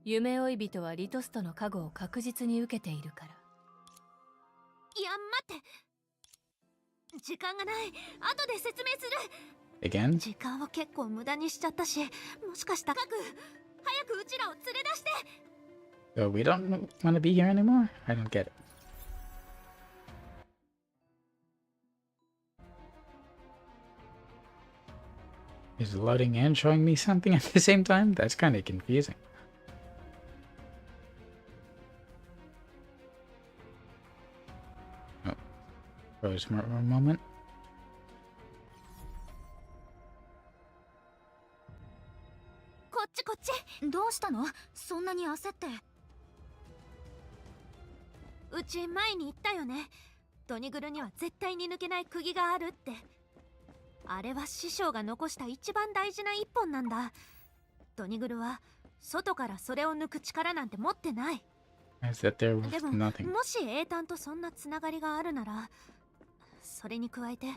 夢追い人はリトストの加護を確実に受けているから。いや待って、時間がない。後で説明する。 Again? 時間を結構無駄にしちゃったし、もしかしたら早くうちらを連れ出して。 So we don't want to be here anymore? I don't get it. Is it loading and showing me something at the same time? That's kind of confusing. Oh, froze for a moment. こっちこっち。どうしたの？そんなに焦って。うち前に言ったよね。ドニグルには絶対に抜けない釘があるって。あれは師匠が残した一番大事な一本なんだ。ドニグルは外からそれを抜く力なんて持ってない。でももし英単とそんなつながりがあるなら、それに加えて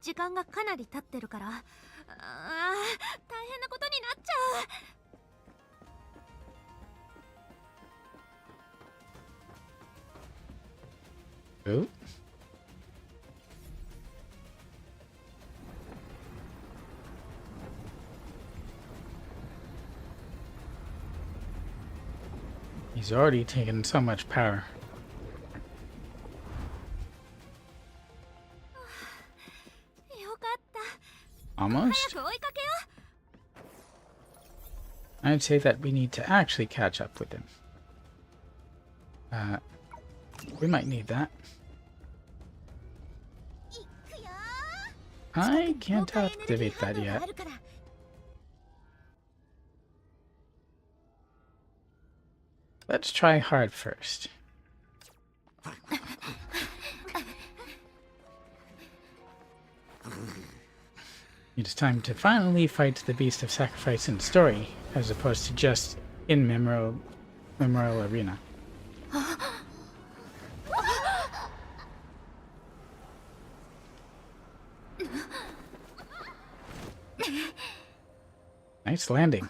時間がかなり経ってるから、大変なことになっちゃう。Oh. He's already taken so much power. よかった。 Almost? 早く追いかけよう。 I'd say that we need to actually catch up with him. We might need that. I can't activate that yet. Let's try hard first. It's time to finally fight the Beast of Sacrifice in story, as opposed to just in Memorial Arena. Nice landing.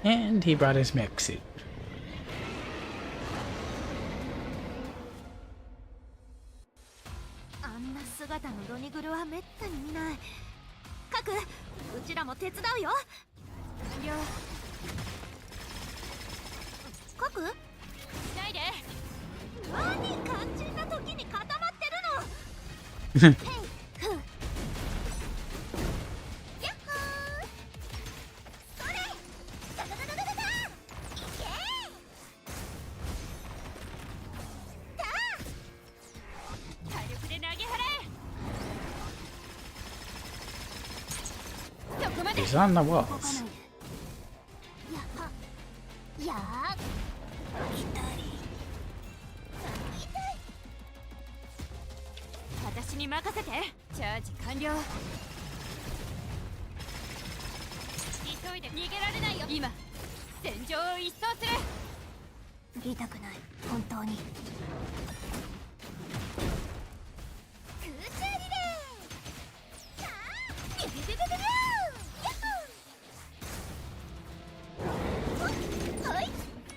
And he brought his mech suit. あんな姿のドニグルはめったに見ない。カク、うちらも手伝うよ。了。カク？しないで。何肝心な時に固まってるの。へい、ふん。He's on the walls. 私に任せて。チャージ完了。急いで逃げられないよ。今戦場を一掃する。見たくない、本当に。空中リレー。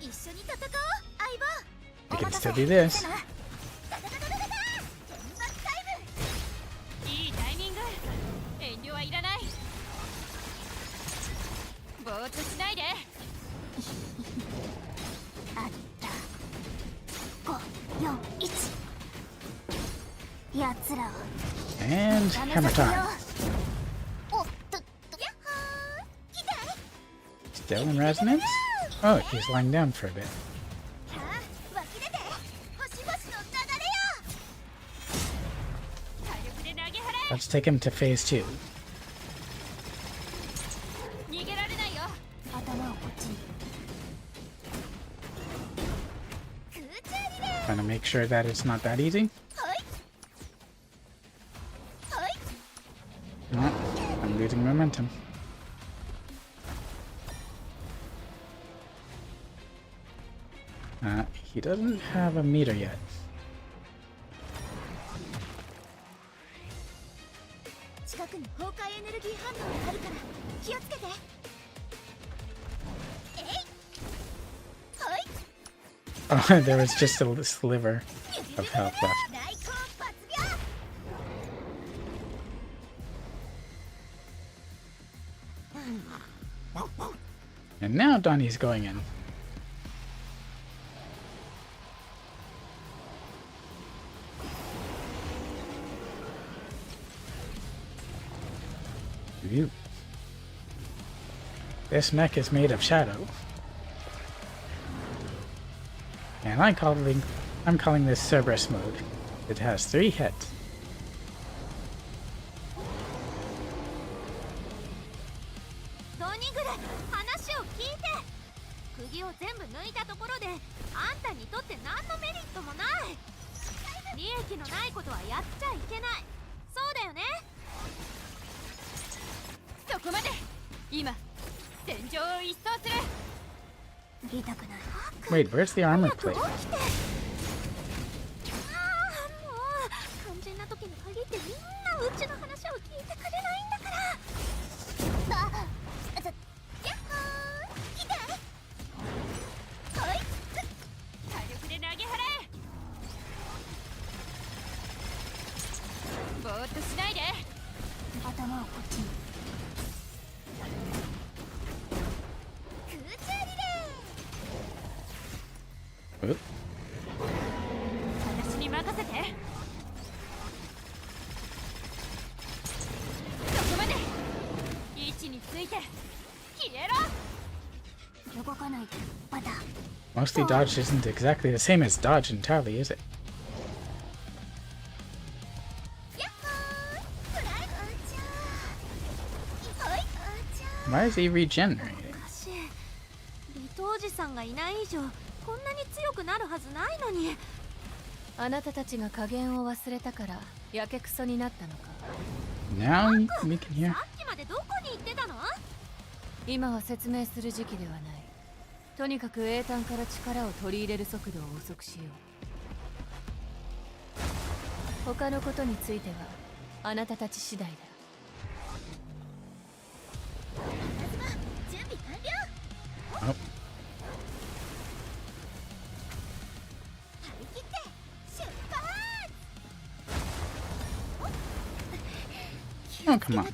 一緒に戦おう、相棒。 We can still do this. いいタイミング。遠慮はいらない。ぼーっとしないで。あった。5、4、1。奴らを。And hammer time. Still in resonance? Oh, he's lying down for a bit. Let's take him to phase 2. 逃げられないよ。頭をこっちに。 Trying to make sure that it's not that easy. No, I'm losing momentum. He doesn't have a meter yet. 近くに崩壊エネルギー反応があるから気をつけて。Oh, there was just a sliver of health left. 大根発病。 And now Donnie's going in. Phew. This mech is made of shadow. And I'm calling this Cerberus mode. It has 3 hits. ドニグル、話を聞いて。釘を全部抜いたところで、あんたにとって何のメリットもない。利益のないことはやっちゃいけない。そうだよね。そこまで。今戦場を一掃する。見たくない。 Wait, where's the armor plate? もう肝心な時に限ってみんなうちの話を聞いてくれないんだから。ヤッホー。来て。はい。体力で投げ払え。ぼーっとしないで。頭をこっちに。 Oop. 私に任せて。そこまで。位置について消えろ。動かないで。まだ。 Mostly dodge isn't exactly the same as dodge entirely, is it? ヤッホー。フライ。はい。 Why is he regenerating? おかしい。リトおじさんがいない以上こんなに強くなるはずないのに。あなたたちが加減を忘れたからやけくそになったのか。 Now we can hear. さっきまでどこに行ってたの？今は説明する時期ではない。とにかく英単から力を取り入れる速度を遅くしよう。他のことについてはあなたたち次第だ。準備完了。 Oh. 張り切って出発。 Oh, come on.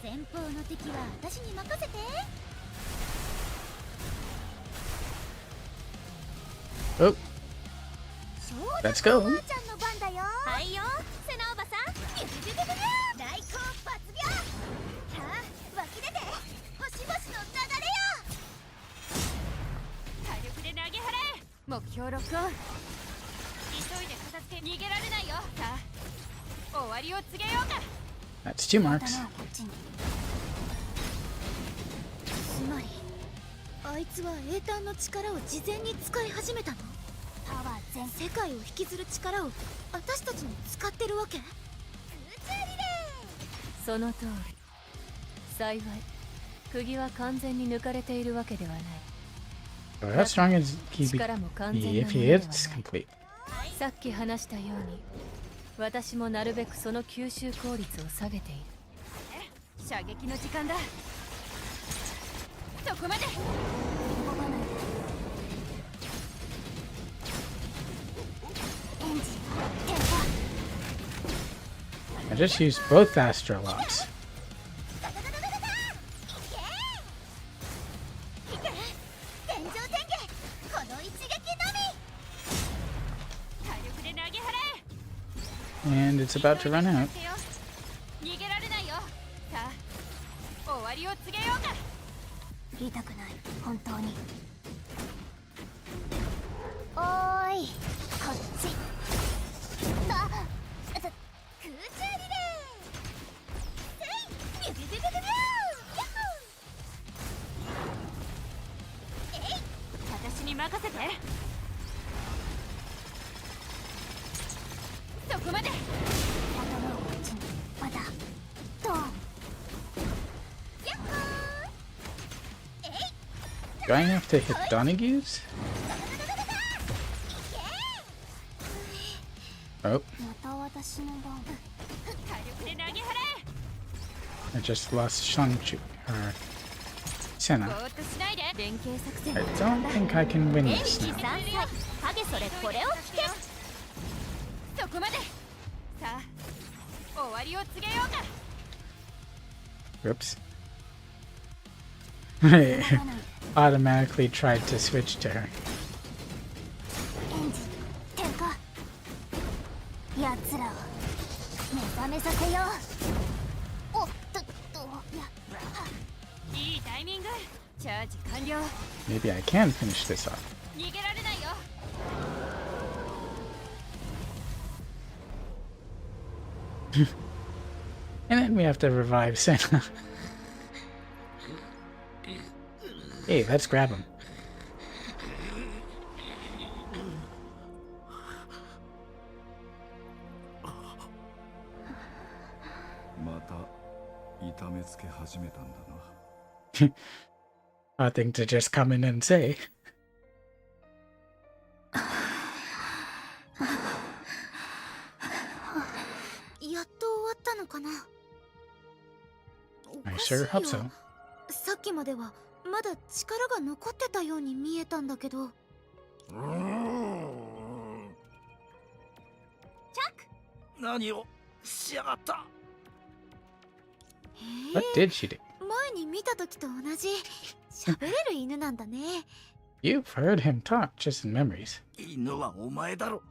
前方の敵は私に任せて。 Oh, let's go. おばあちゃんの番だよ。はいよ、セナおばさん。大根発病。さあ湧き出て星々の流れよ。体力で投げ払え。目標ロックオン。急いで片付け。逃げられないよ。さあ終わりを告げようか。 That's 2 marks. 頭をこっちに。つまりあいつは英単の力を事前に使い始めたの。パワー全世界を引きずる力を私たちに使ってるわけ。空中リレその通り。幸い釘は完全に抜かれているわけではない。 So how strong is he? 力も完全なもの If で he は is ない。 complete. さっき話したように私もなるべくその吸収効率を下げている。射撃の時間だ。そこまで。動かないで。エンジン点火。 I just used both Astro Locks. ガタガタガタガタ。いけ。天井天下。この一撃のみ。体力で投げ払え。 And it's about to run out. 逃げられないよ。さあ終わりを告げようか。言いたくない。本当に。おーいこっち。こまで。頭をこっちにまたドーン。やっほー。 Do I have to hit Donahue's? Oh, また私の番。火力で投げ払 I just lost Shangchu. Senna. え。ぼーっとしないで。連携作戦。 I don't think I can win 元 this 気 now. 3歳影それこれを聞け。そこまで。さあ、終わりを告げようか。 Whoops. I automatically tried to switch to her. エンジン点火。奴らを目覚めさせよう。おっとっとやいいタイミング。チャージ完了。 Maybe I can finish this off. 逃げられないよ。 And then we have to revive Senna. Hey, let's grab him. また痛めつけ始めたんだな。 Nothing to just come in and say. やっと終わったのかな。 I sure hope so. さっきまではまだ力が残ってたように見えたんだけど。何をしやがった。 What did she do? 前に見た時と同じ喋れる犬なんだね。 You've heard him talk just in memories. 犬はお前だろ。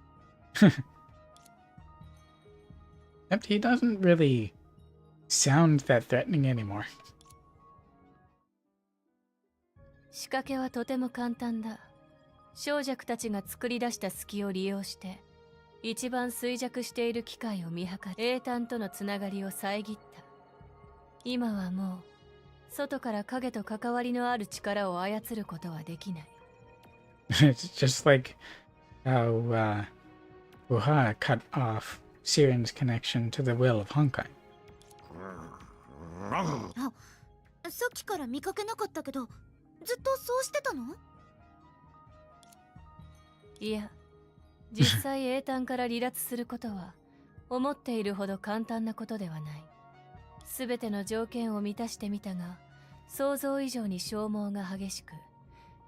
Except he doesn't really sound that threatening anymore. 仕掛けはとても簡単だ。小弱たちが作り出した隙を利用して一番衰弱している機械を見計ら英単とのつながりを遮った。今はもう外から影と関わりのある力を操ることはできない。 It's just like how WuWa cut off Siren's connection to the will of Honkai. さっきから見かけなかったけど、ずっとそうしてたの？いや、実際英単から離脱することは思っているほど簡単なことではない。すべての条件を満たしてみたが、想像以上に消耗が激しく、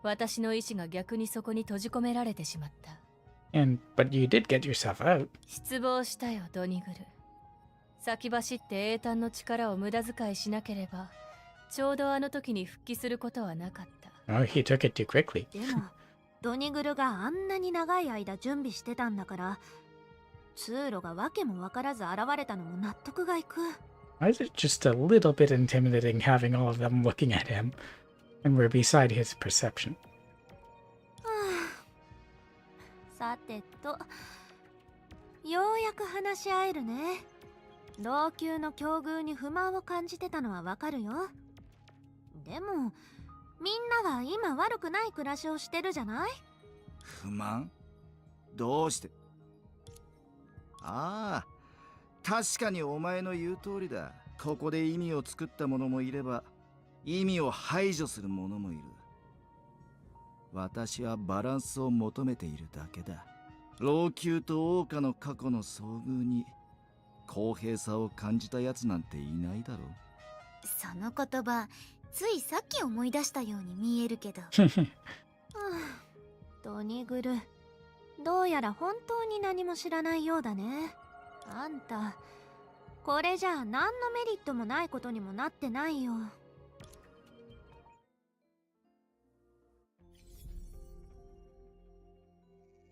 私の意志が逆にそこに閉じ込められてしまった。But you did get yourself out. 失望したよ、ドニグル。先走って英単の力を無駄遣いしなければ、ちょうどあの時に復帰することはなかった。Oh, he took it too quickly. でもドニグルがあんなに長い間準備してたんだから、通路がわけもわからず現れたのも納得がいく。 Why is it just a little bit intimidating having all of them looking at him and we're beside his perception? さてと、ようやく話し合えるね。老朽の境遇に不満を感じてたのはわかるよ。でもみんなは今悪くない暮らしをしてるじゃない？不満？どうして？ああ、確かにお前の言う通りだ。ここで意味を作った者もいれば、意味を排除する者もいる。私はバランスを求めているだけだ。老朽と桜花の過去の遭遇に公平さを感じたやつなんていないだろう。その言葉、ついさっき思い出したように見えるけど。ドニグル、どうやら本当に何も知らないようだね。あんた、これじゃあ何のメリットもないことにもなってないよ。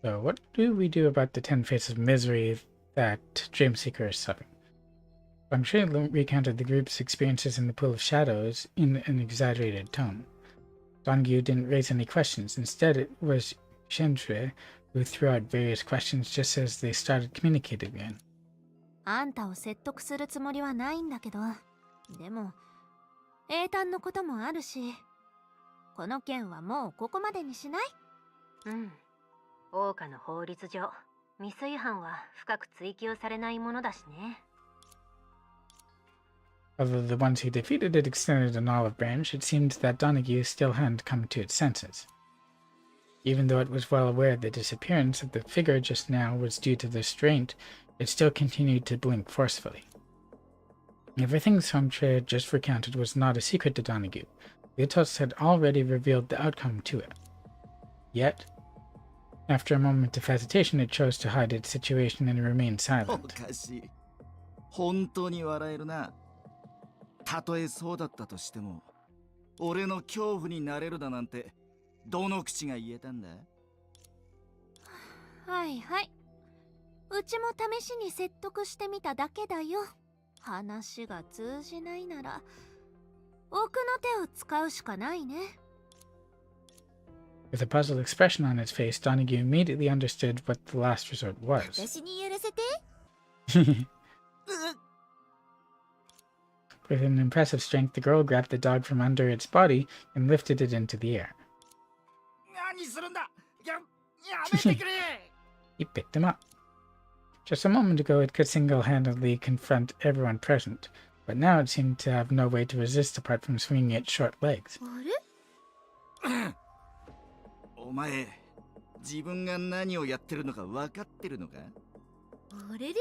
So what do we do about the 10 faces of misery that Dreamseeker is suffering? I'm sure he recounted the group's experiences in the Pool of Shadows in an exaggerated tone. Dongyu didn't raise any questions. Instead, it was Shenshue who threw out various questions just as they started communicating again. あんたを説得するつもりはないんだけど、でも英単のこともあるし、この件はもうここまでにしない？うん。桜花の法律上ミス違反は深く追及されないものだしね。Although the ones who defeated it extended an olive branch, it seemed that Donahue still hadn't come to its senses. Even though it was well aware the disappearance of the figure just now was due to the restraint, it still continued to blink forcefully. Everything Somche just recounted was not a secret to Donahue. Litos had already revealed the outcome to it. Yet, after a moment of hesitation, it chose to hide its situation and remain silent. 本当に笑えるな。たとえそうだったとしても、俺の恐怖になれるだなんて、どの口が言えたんだ？はいはい。うちも試しに説得してみただけだよ。話が通じないなら、奥の手を使うしかないね。With a puzzled expression on its face, Donahue immediately understood what the last resort was. 私にやらせて。With an impressive strength, the girl grabbed the dog from under its body and lifted it into the air. 何するんだ？やめてくれ！ He picked him up. Just a moment ago, it could single-handedly confront everyone present, but now it seemed to have no way to resist apart from swinging its short legs. お前、自分が何をやってるのか分かってるのか？あれれれ？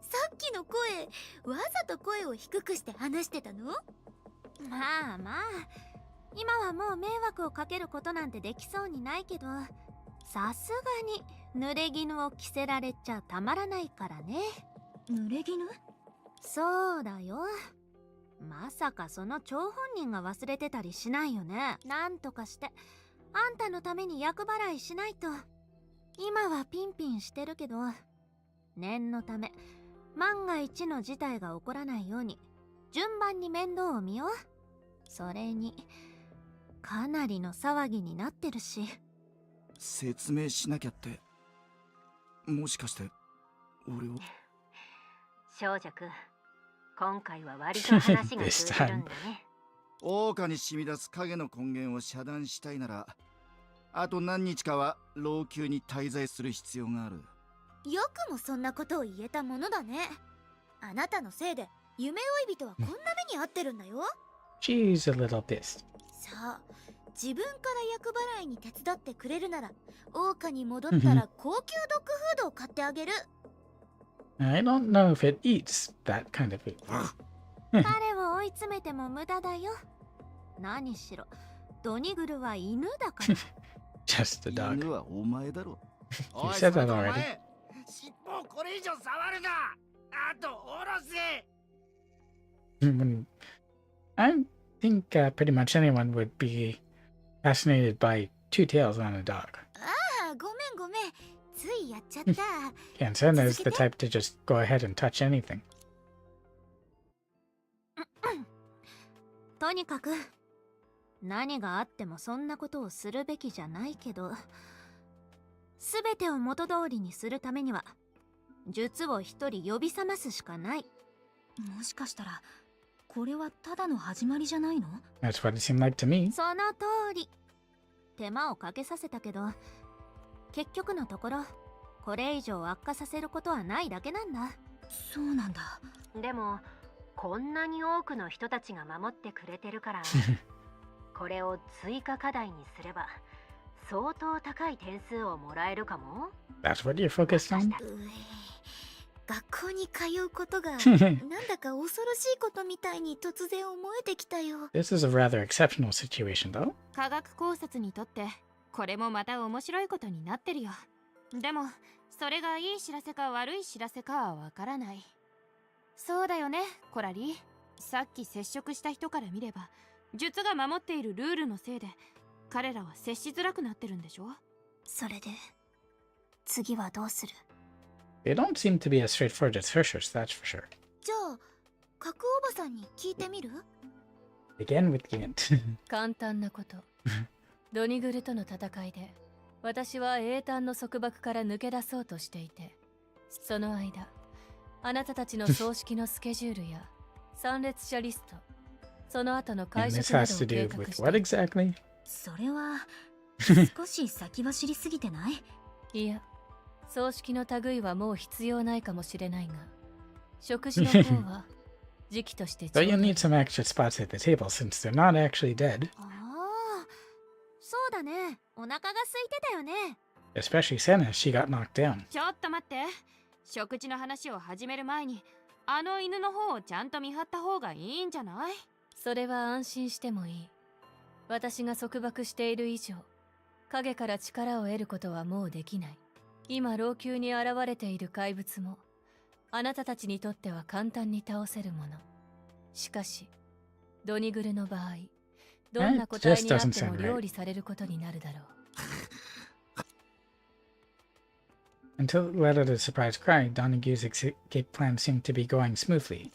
さっきの声、わざと声を低くして話してたの？まあまあ、今はもう迷惑をかけることなんてできそうにないけど、さすがに濡れ衣を着せられちゃたまらないからね。濡れ衣？そうだよ。まさかその張本人が忘れてたりしないよね。なんとかしてあんたのために厄払いしないと。今はピンピンしてるけど、念のため万が一の事態が起こらないように順番に面倒を見よう。それにかなりの騒ぎになってるし。説明しなきゃって、もしかして俺を？少女くん、今回は割と話が通じるんだね。桜花に染み出す影の根源を遮断したいなら、あと何日かは老朽に滞在する必要がある。よくもそんなことを言えたものだね。あなたのせいで夢追い人はこんな目に遭ってるんだよ。She's a little pissed. さあ、自分から厄払いに手伝ってくれるなら、桜花に戻ったら高級ドッグフードを買ってあげる。I don't know if it eats that kind of food. 彼を追い詰めても無駄だよ。何しろドニグルは犬だから。Just a dog. 犬はお前だろ。You said that already. 尻尾をこれ以上触るな。あとおろせ。I think pretty much anyone would be fascinated by two tails on a dog. ああ、ごめんごめん。ついやっちゃった。Gensen is the type to just go ahead and touch anything. とにかく何があってもそんなことをするべきじゃないけど、すべてを元通りにするためには術を一人呼び覚ますしかない。もしかしたらこれはただの始まりじゃないの？ That's what it seemed like to me. その通り。手間をかけさせたけど、結局のところこれ以上悪化させることはないだけなんだ。そうなんだ。でもこんなに多くの人たちが守ってくれてるからこれを追加課題にすれば相当高い点数をもらえるかも。 That's what you're focused on? 学校に通うことがなんだか恐ろしいことみたいに突然思えてきたよ。This is a rather exceptional situation, though. 科学考察にとってこれもまた面白いことになってるよ。でもそれがいい知らせか悪い知らせかはわからない。そうだよね、コラリー。さっき接触した人から見れば術が守っているルールのせいで彼らは接しづらくなってるんでしょ。それで次はどうする？ They don't seem to be as straightforward as Herrscher's, that's for sure. じゃあ角おばさんに聞いてみる？ Again with Gant. 簡単なこと。ドニグルとの戦いで私は英単の束縛から抜け出そうとしていて、その間あなたたちの葬式のスケジュールや参列者リスト、その後の And 会 this 食な has ど to を計 do 画 with して what exactly? それは少し先走りすぎてない？いや、葬式の類はもう必要ないかもしれないが、食事の方は時期としてち So ょうど you'll いい need some extra spots at the table since they're not actually dead. ああ、そうだね。お腹が空いてたよね。 Especially Senna, she got knocked down. ちょっと待って。食事の話を始める前に、あの犬の方をちゃんと見張った方がいいんじゃない？それは安心してもいい。私が束縛している以上、影から力を得ることはもうできない。今老朽に現れている怪物も、あなたたちにとっては簡単に倒せるもの。しかし、ドニグルの場合、どんな答えになっても料理されることになるだろう。Until it let out a surprised cry, Donahue's escape plan seemed to be going smoothly.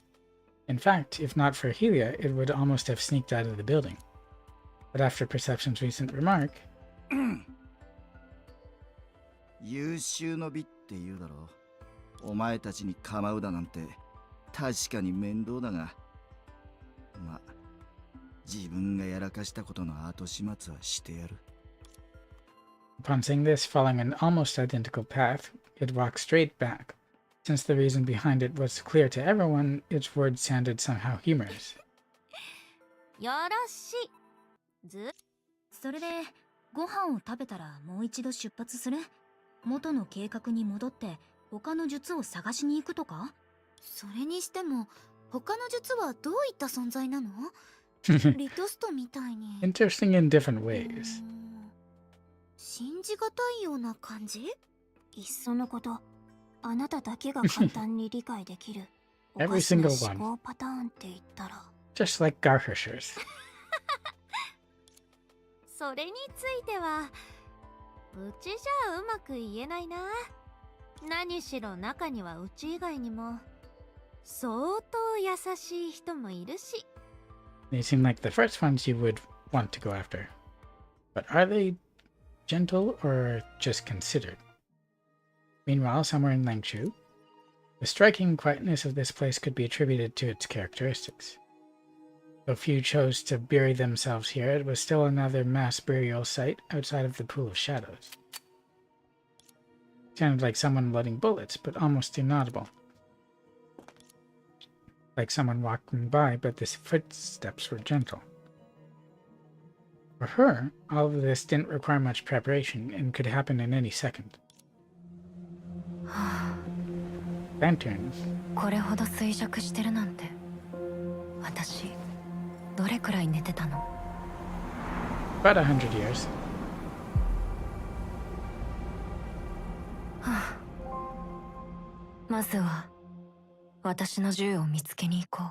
In fact, if not for Helia, it would almost have sneaked out of the building. But after Perception's recent remark... 優秀の美って言うだろう。お前たちに構うだなんて確かに面倒だが、ま、自分がやらかしたことの後始末はしてやる。Upon saying this, following an almost identical path, it walked straight back. Since the reason behind it was clear to everyone, its words sounded somehow humorous. よろしい。それでご飯を食べたらもう一度出発する？元の計画に戻って他の術を探しに行くとか？それにしても他の術はどういった存在なの？リトストみたいに Interesting in different ways. 信じがたいような感じ？いっそのこと、あなただけが簡単に理解できるお Every かしな single 思 one. 考パターンって言ったら。 Just like Herrscher's. それについてはうちじゃうまく言えないな。何しろ中にはうち以外にも相当優しい人もいるし。 They seem like the first ones you would want to go after. But are they gentle or just considered? Meanwhile, somewhere in Langshu, the striking quietness of this place could be attributed to its characteristics. Though few chose to bury themselves here, it was still another mass burial site outside of the Pool of Shadows. Sounded like someone loading bullets, but almost inaudible. Like someone walking by, but the footsteps were gentle. For her, all of this didn't require much preparation and could happen in any second. Lantern. これほど衰弱してるなんて、私どれくらい寝てたの？ About 100 years. まずは私の銃を見つけに行こ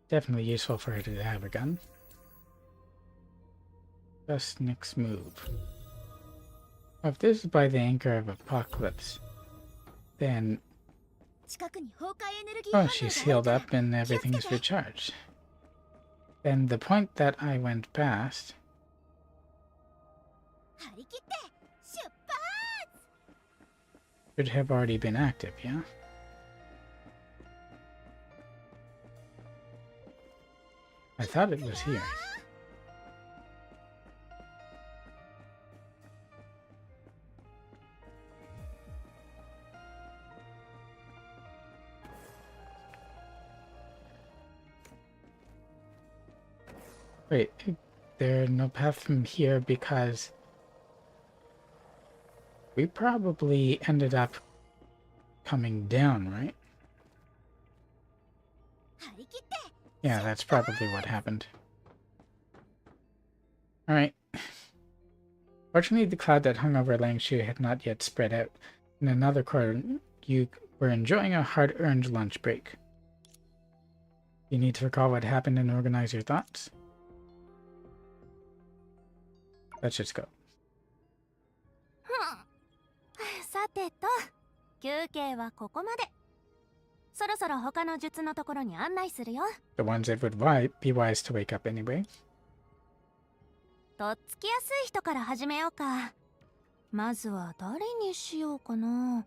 う。 Definitely useful for her to have a gun. Just next move. If this is by the anchor of Apocalypse, then... 近くに崩壊エネルギー Oh, she's healed up and everything's recharged. Then the point that I went past... 張り切って出発！ should have already been active, yeah? I thought it was here. Wait, there's no path from here because we probably ended up coming down, right? 張り切って Yeah, that's probably what happened. Alright. Fortunately, the cloud that hung over Langshu had not yet spread out. In another corner, you were enjoying a hard-earned lunch break. You need to recall what happened and organize your thoughts? Let's just go. さてと、休憩はここまで。そろそろ他の術のところに案内するよ。 The ones that would be wise to wake up anyway. とっつきやすい人から始めようか。まずは誰にしようかな。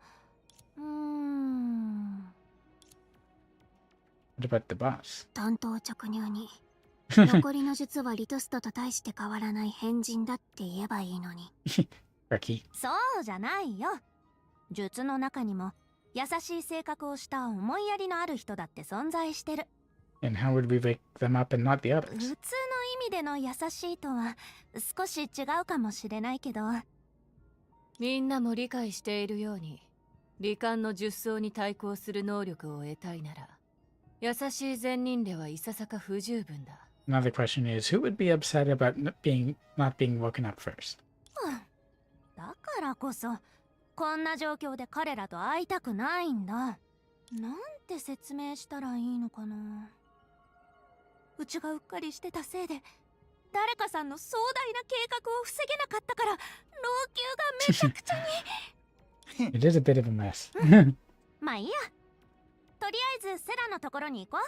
What about the boss? 担当直入に残りの術はリトストと大して変わらない変人だって言えばいいのに。Rookie. そうじゃないよ。術の中にも優しい性格をした思いやりのある人だって存在してる。And how would we wake them up and not the 普 others? 通の意味での優しいとは少し違うかもしれないけど、みんなも理解しているように、罹患の術相に対抗する能力を得たいなら、優しい善人ではいささか不十分だ。Another question is, who would be upset about not being woken up first? だからこそこんな状況で彼らと会いたくないんだ。なんて説明したらいいのかな。うちがうっかりしてたせいで誰かさんの壮大な計画を防げなかったから老朽がめちゃくちゃに。 It is a bit of a mess. まあいいや。とりあえずセラのところに行こ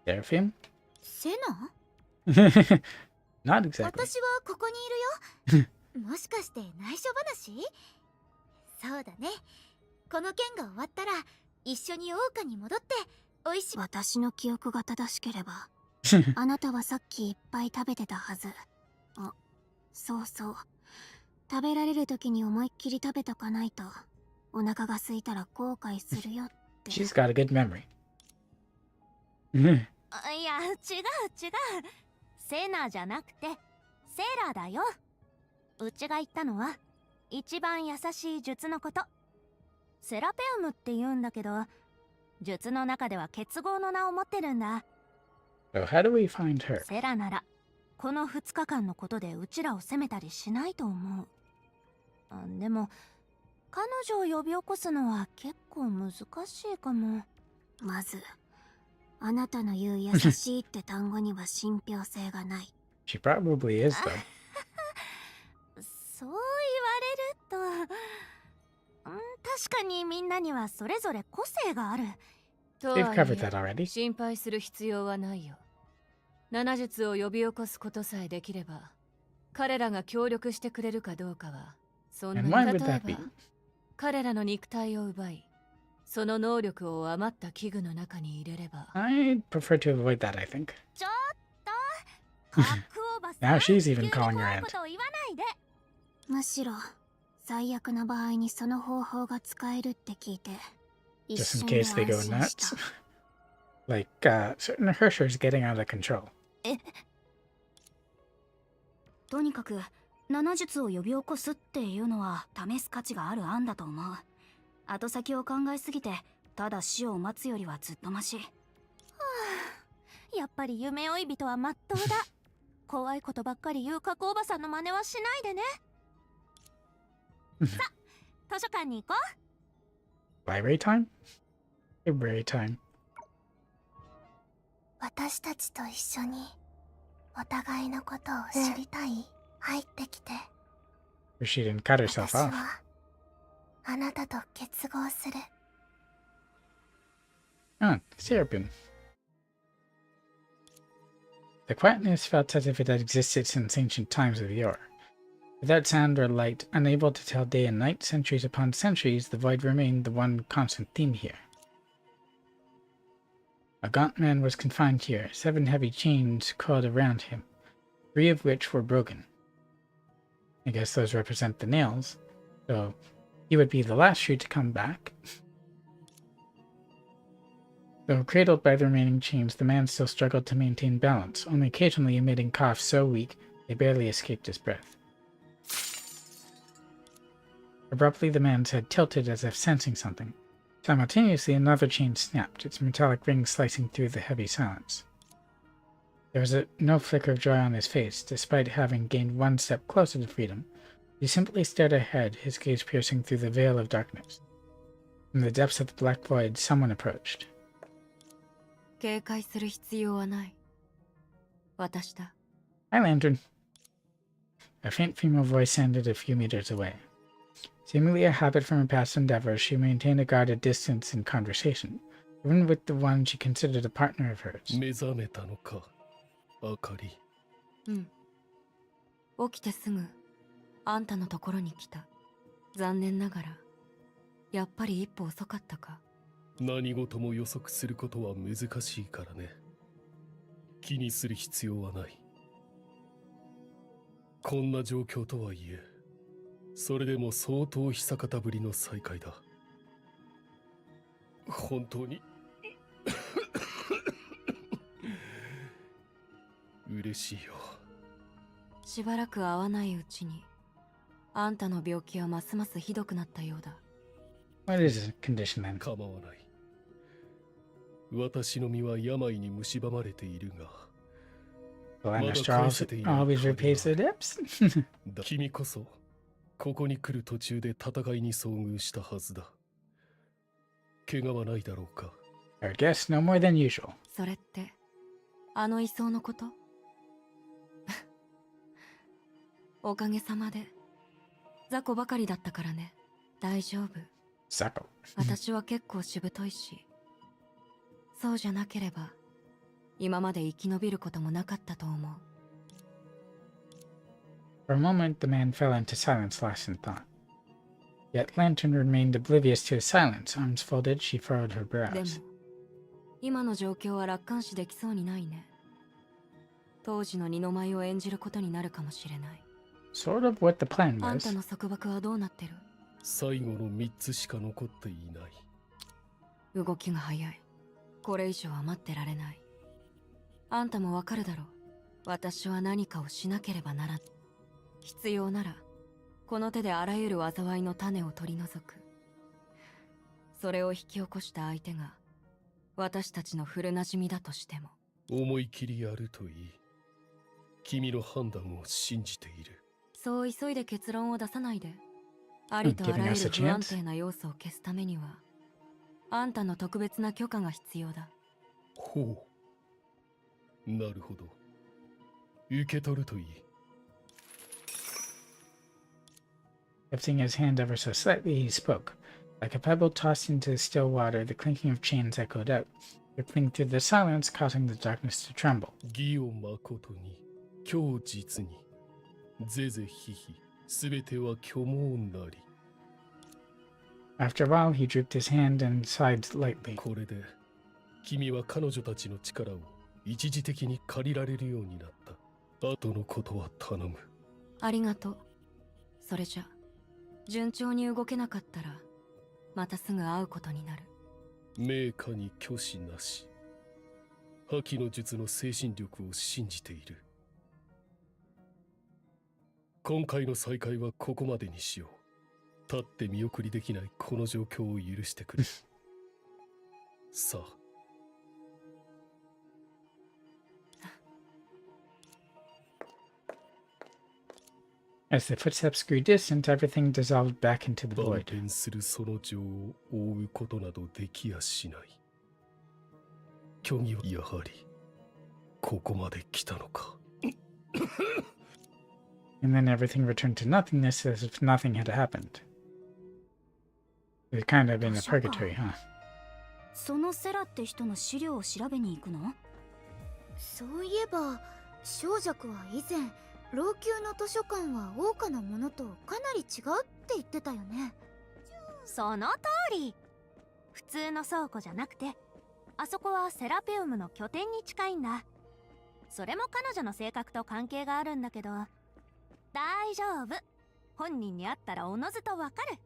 う。 Seraphim? セナ Not exactly. 私はここにいるよ。もしかして内緒話？そうだね。この件が終わったら一緒に桜花に戻っておいしい。私の記憶が正しければあなたはさっきいっぱい食べてたはず。あ、そうそう。食べられる時に思いっきり食べとかないとお腹が空いたら後悔するよって。She's got a good memory. いや、違う。セナじゃなくてセラだよ。うちが言ったのは一番優しい術のこと。セラペウムって言うんだけど、術の中では結合の名を持ってるんだ。So how do we find her? セラならこの2日間のことでうちらを責めたりしないと思う。でも彼女を呼び起こすのは結構難しいかも。まずあなたの言う優しいって単語には信憑性がない。She probably is, though. そう言われると、確かにみんなにはそれぞれ個性がある。と They've はい covered え that already. 心配する必要はないよ。七術を呼び起こすことさえできれば、彼らが協力してくれるかどうかは、そんな And に why 例 would え that be? ば、彼らの肉体を奪い、その能力を余った器具の中に入れれば。I'd prefer to avoid that, I think. ちょっとカックおばさん Now she's even 急に calling 怖 her い aunt. ことを言わないで。むしろ最悪な場合にその方法が使えるって聞いて Just in case they go nuts. Like, certain Herrschers getting out of control. とにかく七術を呼び起こすっていうのは試す価値がある案だと思う。後先を考えすぎてただ死を待つよりはずっとマシ。やっぱり夢追い人はまっとうだ。怖いことばっかり言う加工おばさんの真似はしないでね。さあ、図書館に行こう。 Library time? Library time. 私たちと一緒にお互いのことを知りたい？入ってきて。 She didn't cut herself 私 off. はあなたと結合する。Ah, Seraphim. The quietness felt as if it had existed since ancient times of yore. Without sound or light, unable to tell day and night, centuries upon centuries, the void remained the one constant theme here. A gaunt man was confined here, 7 heavy chains coiled around him, 3 of which were broken. I guess those represent the nails, so he would be the last shoe to come back. Though cradled by the remaining chains, the man still struggled to maintain balance, only occasionally emitting coughs so weak they barely escaped his breath. Abruptly, the man's head tilted as if sensing something. Simultaneously, another chain snapped, its metallic ring slicing through the heavy silence. There was no flicker of joy on his face, despite having gained 1 step closer to freedom. He simply stared ahead, his gaze piercing through the veil of darkness. From the depths of the black void, someone approached. 警戒する必要はない。私だ。 Hi, Lantern. A faint female voice sounded a few meters away. Seemingly a habit from her past endeavors, she maintained a guarded distance in conversation, even with the one she considered a partner of hers. 目覚めたのか、あかり。うん。起きてすぐ、あんたのところに来た。残念ながら、やっぱり一歩遅かったか。何事も予測することは難しいからね。気にする必要はない。こんな状況とはいえ、それでも相当久方ぶりの再会だ。本当に嬉しいよ。しばらく会わないうちに、あんたの病気はますますひどくなったようだ。What is his condition then? 構わない。私の身は病に蝕まれているが、 Will NSR always repays their debts? 君こそここに来る途中で戦いに遭遇したはずだ。怪我はないだろうか。 I guess no more than usual. それって、あの移送のこと？おかげさまで、雑魚ばかりだったからね。大丈夫。Sacco. 私は結構しぶといし、そうじゃなければ、今まで生き延びることもなかったと思う。For a moment, the man fell into silence, lost in thought. Yet Lantern remained oblivious to his silence. Arms folded, she furrowed her でも brows. 今の状況は楽観視できそうにないね。当時の二の舞を演じることになるかもしれない。Sort of what the plan あんた was. の束縛はどうなってる？最後の3つしか残っていない。動きが早い。これ以上は待ってられない。あんたもわかるだろう。私は何かをしなければならん。必要なら、この手であらゆる災いの種を取り除く。それを引き起こした相手が、私たちの古馴染みだとしても。思い切りやるといい。君の判断を信じている。そう急いで結論を出さないで。ありとあらゆる不安定な要素を消すためには、あんたの特別な許可が必要だ。ほう。なるほど。受け取るといい。Lifting his hand ever so slightly, he spoke. Like a pebble tossed into the still water, the clinking of chains echoed out, rippling through the silence, causing the darkness to tremble. 義を誠に、今日実に、ぜぜひひ、すべては虚妄なり。After a while, he drooped his hand and sighed lightly. これで、君は彼女たちの力を一時的に借りられるようになった。後のことは頼む。ありがとう。それじゃ、順調に動けなかったら、またすぐ会うことになる。名家に虚子なし。覇気の術の精神力を信じている。今回の再会はここまでにしよう。立って見送りできないこの状況を許してくれ。さあ。As the footsteps grew distant, everything dissolved back into the 断 void. 片するその情を覆うことなどできやしない。虚偽はやはりここまで来たのか。And then everything returned to nothingness as if nothing had happened. We're kind of in a purgatory, huh? そのセラって人の資料を調べに行くの？そういえば小弱は以前老朽の図書館は桜花のものとかなり違うって言ってたよね。その通り。普通の倉庫じゃなくて、あそこはセラピウムの拠点に近いんだ。それも彼女の性格と関係があるんだけど、大丈夫。本人に会ったらおのずとわかる。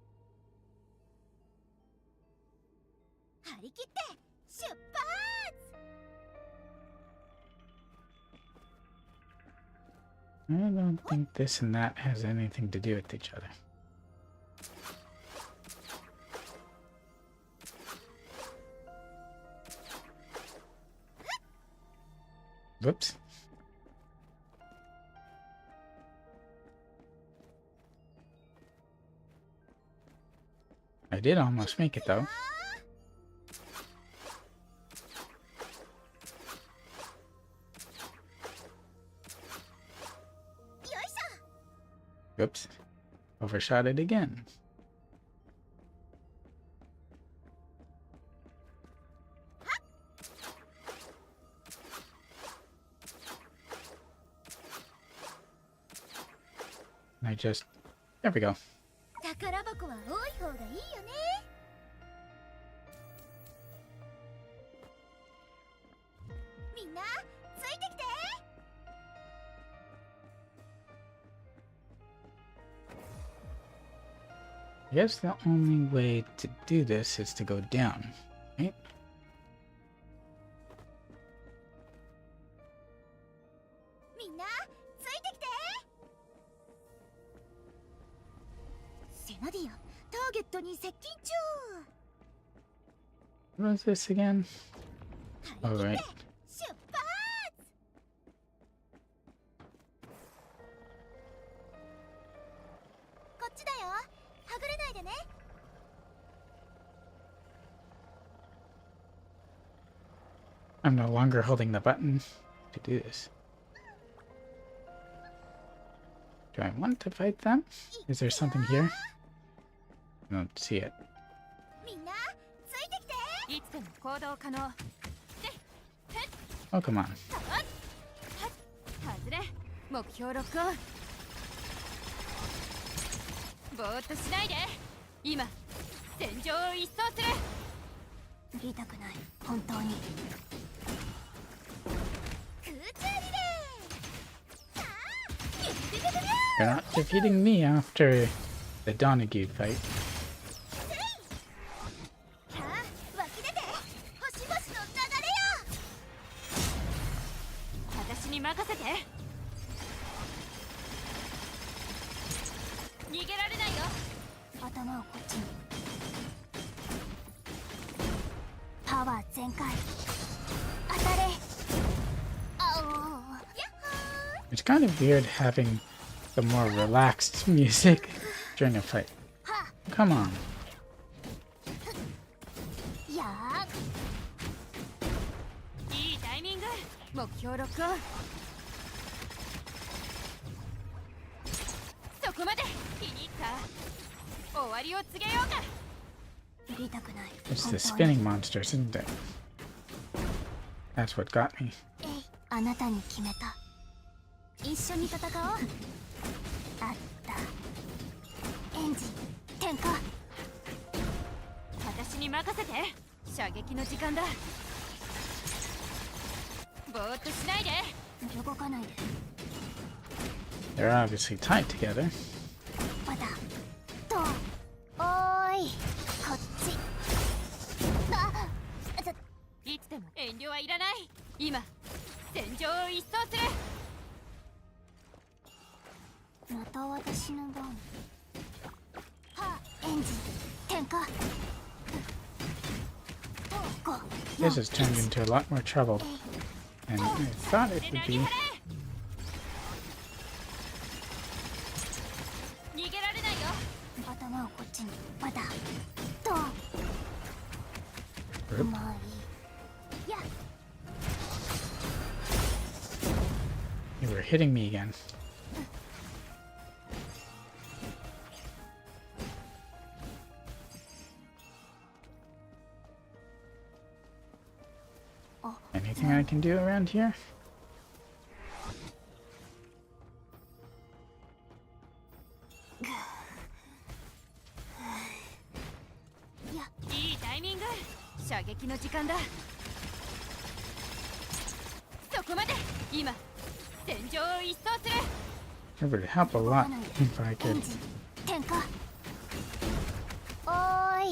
張り切って出発！ I don't think this and that has anything to do with each other. Whoops. I did almost make it though. Oops. Overshot it again. I just... There we go. 宝箱は多い方がいいよね。みんなついて I guess the only way to do this is to go down, right? What was this again? Oh, right. I'm no longer holding the button to do this. Do I want to fight them? Is there something here? I don't see it. Oh, come on. You're not defeating me after the Donaghy fight. It's kind of weird having the more relaxed music during a fight. Come on. It's the spinning monsters, isn't it? That's what got me. 一緒に戦おう。あった。エンジン点火。私に任せて。射撃の時間だ。ぼーっとしないで。動かないで。They're obviously tied together. まだ。と。おーい。こっち。いつでも遠慮はいらない。今戦場を一掃する。また私の番。はあ、エンジン点火。This has turned into a lot more trouble than I thought it would be. 逃げられないよ。頭をこっちに。まだ。と。まあいい。や。You were hitting me again. Anything I can do around here? It would help a lot if I could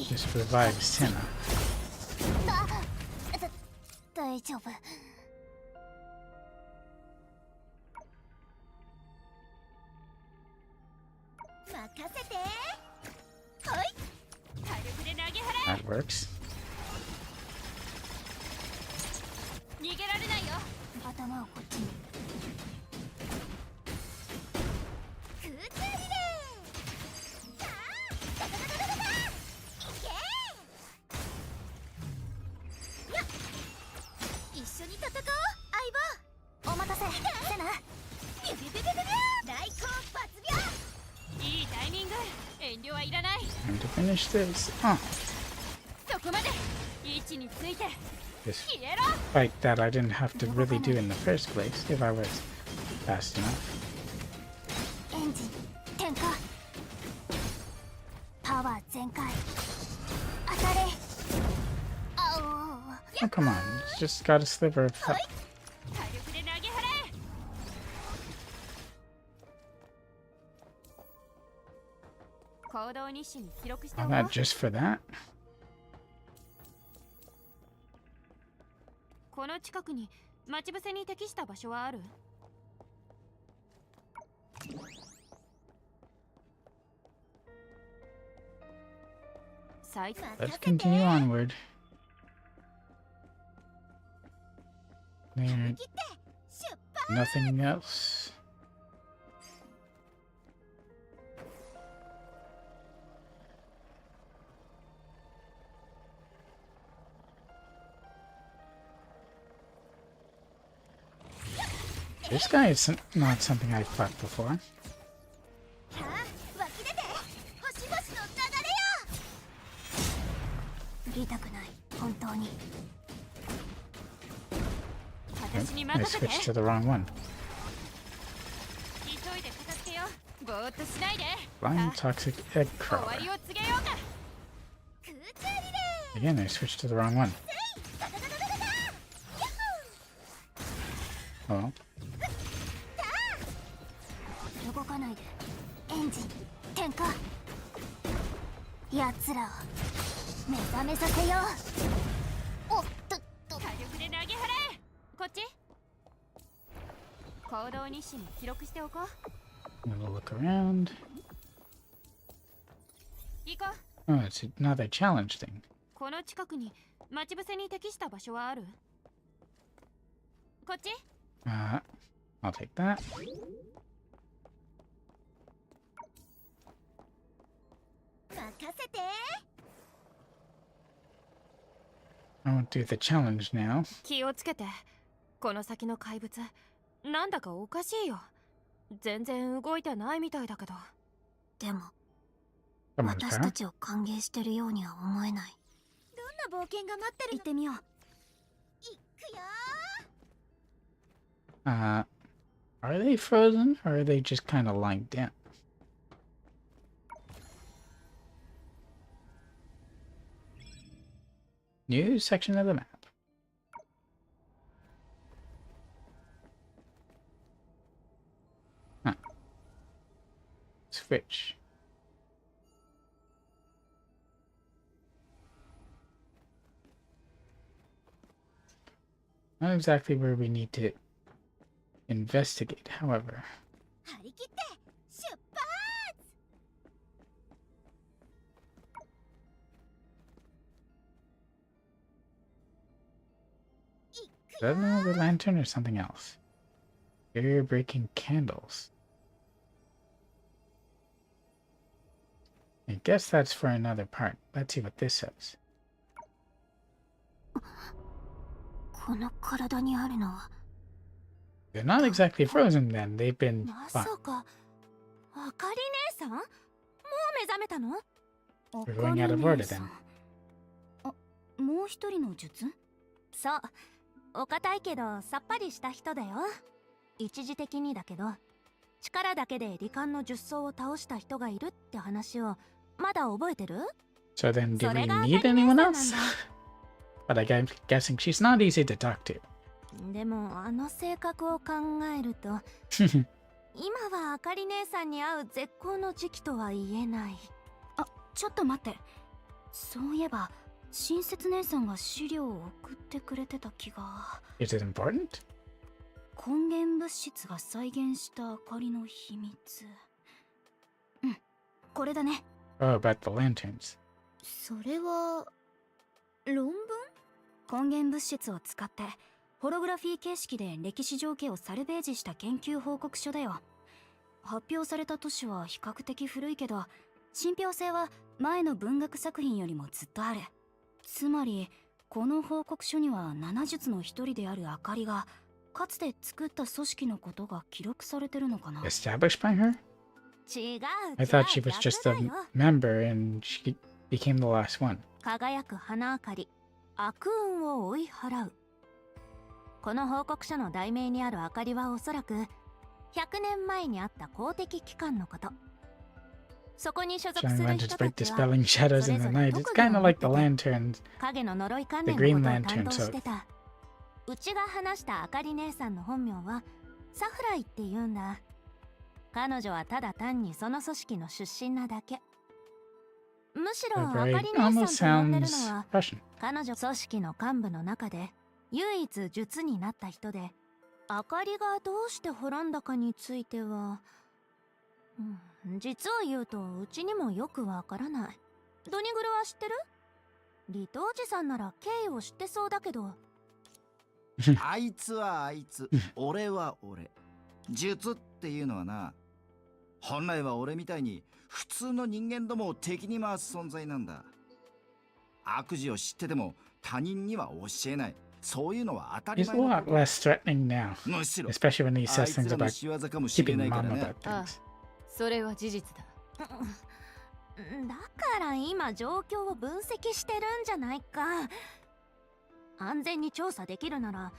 just revive Senna. 大丈夫。任せて。はい。火力で投げ払え。 That works. 逃げられないよ。頭をこっちに。空中リレー。さあ、ダダダダダダダ。イエーイ。やっ。一緒に戦おう、相棒。お待たせ、セナ。ビビビビビビ。大根抜病。いいタイミング。遠慮はいらない。Time to finish this. Oh. そこまで。位置について。 This fight that I didn't have to really do in the first place if I was fast enough. エンジン点火。パワー全開。当たれ。Oh, come on. It's just got a sliver of health. 火力で投げ払え。行動日誌に記録して Oh, おこ not う。 just for that. この近くに待ち伏せに適した場所はある？最 Let's continue onward. There, nothing else. This guy is not something I've fought before. 湧き出て星々の流れよ。振りたくない、本当に。 私に I 任せて。 switched to the wrong one. 急いで片付けよう。ぼーっとしないで。 Blind toxic egg 終わ crawler. りを告げようか。空中リレ Again, I switched to the wrong one. ーガガガガガガガヤッホー Oh, well. 動かないで。エンジン点火。奴らを目覚めさせよう。おっとっと。火力で投げ払え。こっち。行動日誌に記録しておこう。 I'm gonna look around. 行こう。 Oh, it's another challenge thing. この近くに待ち伏せに適した場所はある？こっち。 I'll take that. 任せて。 I won't do the challenge now. 気をつけて。この先の怪物、なんだかおかしいよ。全然動いてないみたいだけど。でも Someone's 私 back. たちを歓迎してるようには思えない。どんな冒険が待ってるの？行ってみよう。行くよ Are they frozen or are they just kind of lying down? New section of the map. Huh. Switch. Not exactly where we need to investigate, however. 張り切って出発。 Is that another lantern or something else? Barrier breaking candles. I guess that's for another part. Let's see what this says. この体にあるのは They're not exactly frozen then. They've been まさ fought. かあかり姉さん？もう目覚めたの？ We're going out of order then. もう一人の術？そう、お堅いけどさっぱりした人だよ。一時的にだけど、力だけで罹患の術層を倒した人がいるって話をまだ覚えてる？ So then, do we それが need 当たり前 anyone なんだ。 else? But I'm guessing she's not easy to talk to. でもあの性格を考えると今はあかり姉さんに会う絶好の時期とは言えない。あ、ちょっと待って。そういえば親切姉さんが資料を送ってくれてた気が。 Is it important? 根源物質が再現した明かりの秘密。うん、これだね。 Oh, about the lanterns. それは論文？根源物質を使ってホログラフィー形式で歴史情景をサルベージした研究報告書だよ。発表された年は比較的古いけど、信憑性は前の文学作品よりもずっとある。つまりこの報告書には七術の一人であるあかりがかつて作った組織のことが記録されてるのかな。 Established by her? 違う。 I thought she was 逆 just だ a よ。 member and she became the last one. 輝く花明かり、悪運を追い払う。この報告書の題名にある明かりはおそらく100年前にあった公的機関のこと。そこに所属 Shiny する lanterns 人 break たちは dispelling shadows in the night. It's kind of like the lanterns. 影の呪い関 The 連の Green ことを担 Lantern, 当 so してた。うちが話したあかり姉さんの本名はサフライって言うんだ。彼女はただ単にその組織の出身なだけ。むしろ That あか very り姉 almost さんと呼んでる sounds のは Russian. 彼女組織の幹部の中で唯一術になった人で、あかりがどうして滅んだかについては、実を言うとうちにもよくわからない。ドニグルは知ってる？リトおじさんなら経緯を知ってそうだけど。あいつはあいつ、俺は俺。術っていうのはな、本来は俺みたいに普通の人間どもを敵に回す存在なんだ。悪事を知ってても他人には教えない。そういうのは当たり He's a 前の lot こと。 less threatening now, むしろ especially when he あ says いつ things らの about 仕業かもしれ keeping ないから mom ね。 about あ things. それは事実だ。だから今状況を分析してるんじゃないか。安全に調査できるなら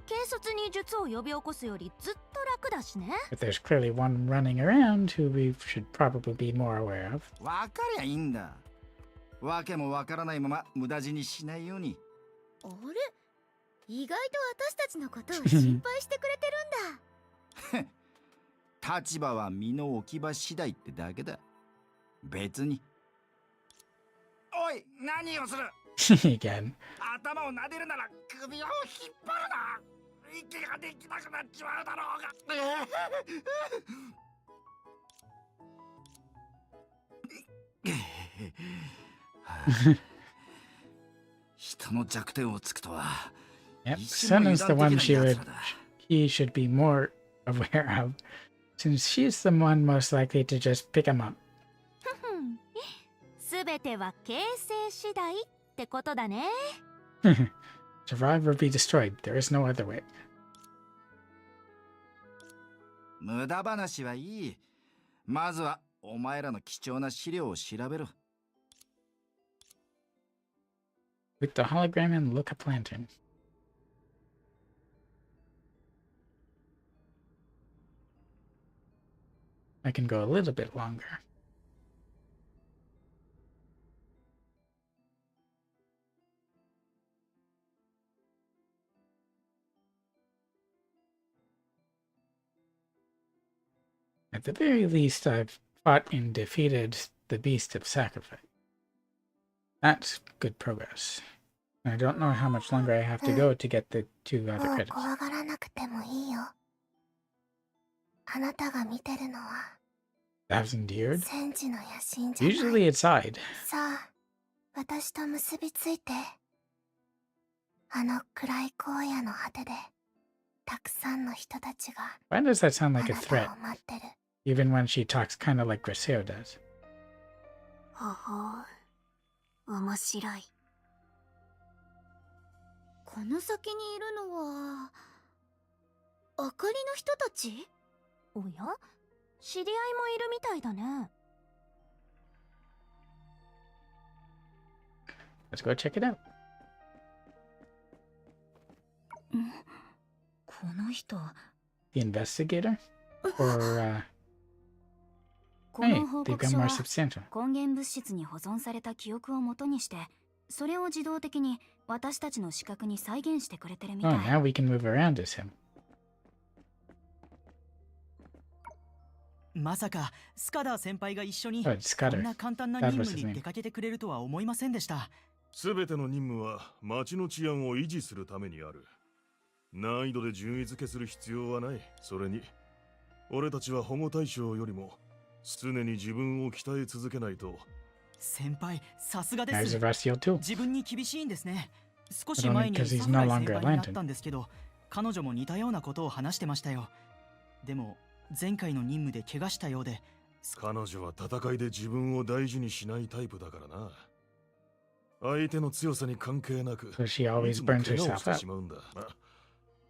警察に術を呼び起こすよりずっと楽だしね。 But there's clearly one running around who we should probably be more aware of. わかりゃいいんだ。わけもわからないまま無駄死にしないように。あれ、意外と私たちのことを心配してくれてるんだ。立場は身の置き場次第ってだけだ。別に。おい、何をする？ Again. 頭を撫でるなら首を引っ張るな。息ができなくなっちまうだろうが。人の弱点をつくとは。 Yep, Sun is the one he should be more aware of, since she's the one most likely to just pick him up. すべては形勢次第ってことだね。Survive or be destroyed. There is no other way. 無駄話はいい。まずはお前らの貴重な資料を調べろ。 With the hologram and look-up lantern. I can go a little bit longer. At the very least, I've fought and defeated the Beast of Sacrifice. That's good progress. I don't know how much longer I have to go to get the 2 other もう credits. 怖がらなくてもいいよ。あなたが見てるのは Thousand Yeared? 戦時の野心じゃない。 Usually it's I'd. さあ、私と結びついて。あの暗い荒野の果てで、たくさんの人たちが Why does that sound あ like な a た threat? を待ってる。 Even when she talks kind of like Griseo does. ほほう、面白い。この先にいるのはあかりの人たち？おや、知り合いもいるみたいだね。Let's go check it out. この人。 The investigator? Or, こ hey, の報 they've 告 got 書 more は substantial. 根源物質に保存された記憶をもとにして、それを自動的に私たちの視覚に再現してくれてるみた Oh, い。 now we can move around as him. まさかスカダー先輩が一緒に Oh, it's こん Scudder. な簡単な That 任 was 務 his に name. 出かけてくれるとは思いませんでした。すべての任務は町の治安を維持するためにある。難易度で順位付けする必要はない。それに俺たちは保護対象よりも常に自分を鍛え続けないと。先輩、さすがで Now す。 he's a Vestial too. 自分に厳しいんですね。少 But し only 前に because サ he's フ no ライ longer 先 a 輩になった lantern. んですけど、彼女も似たようなことを話してましたよ。でも前回の任務で怪我したようで。彼女は戦いで自分を大事にしないタイプだからな。相手の強さに関係なく、 So she always いつも burns 怪我を herself して up. しまうんだ。まあ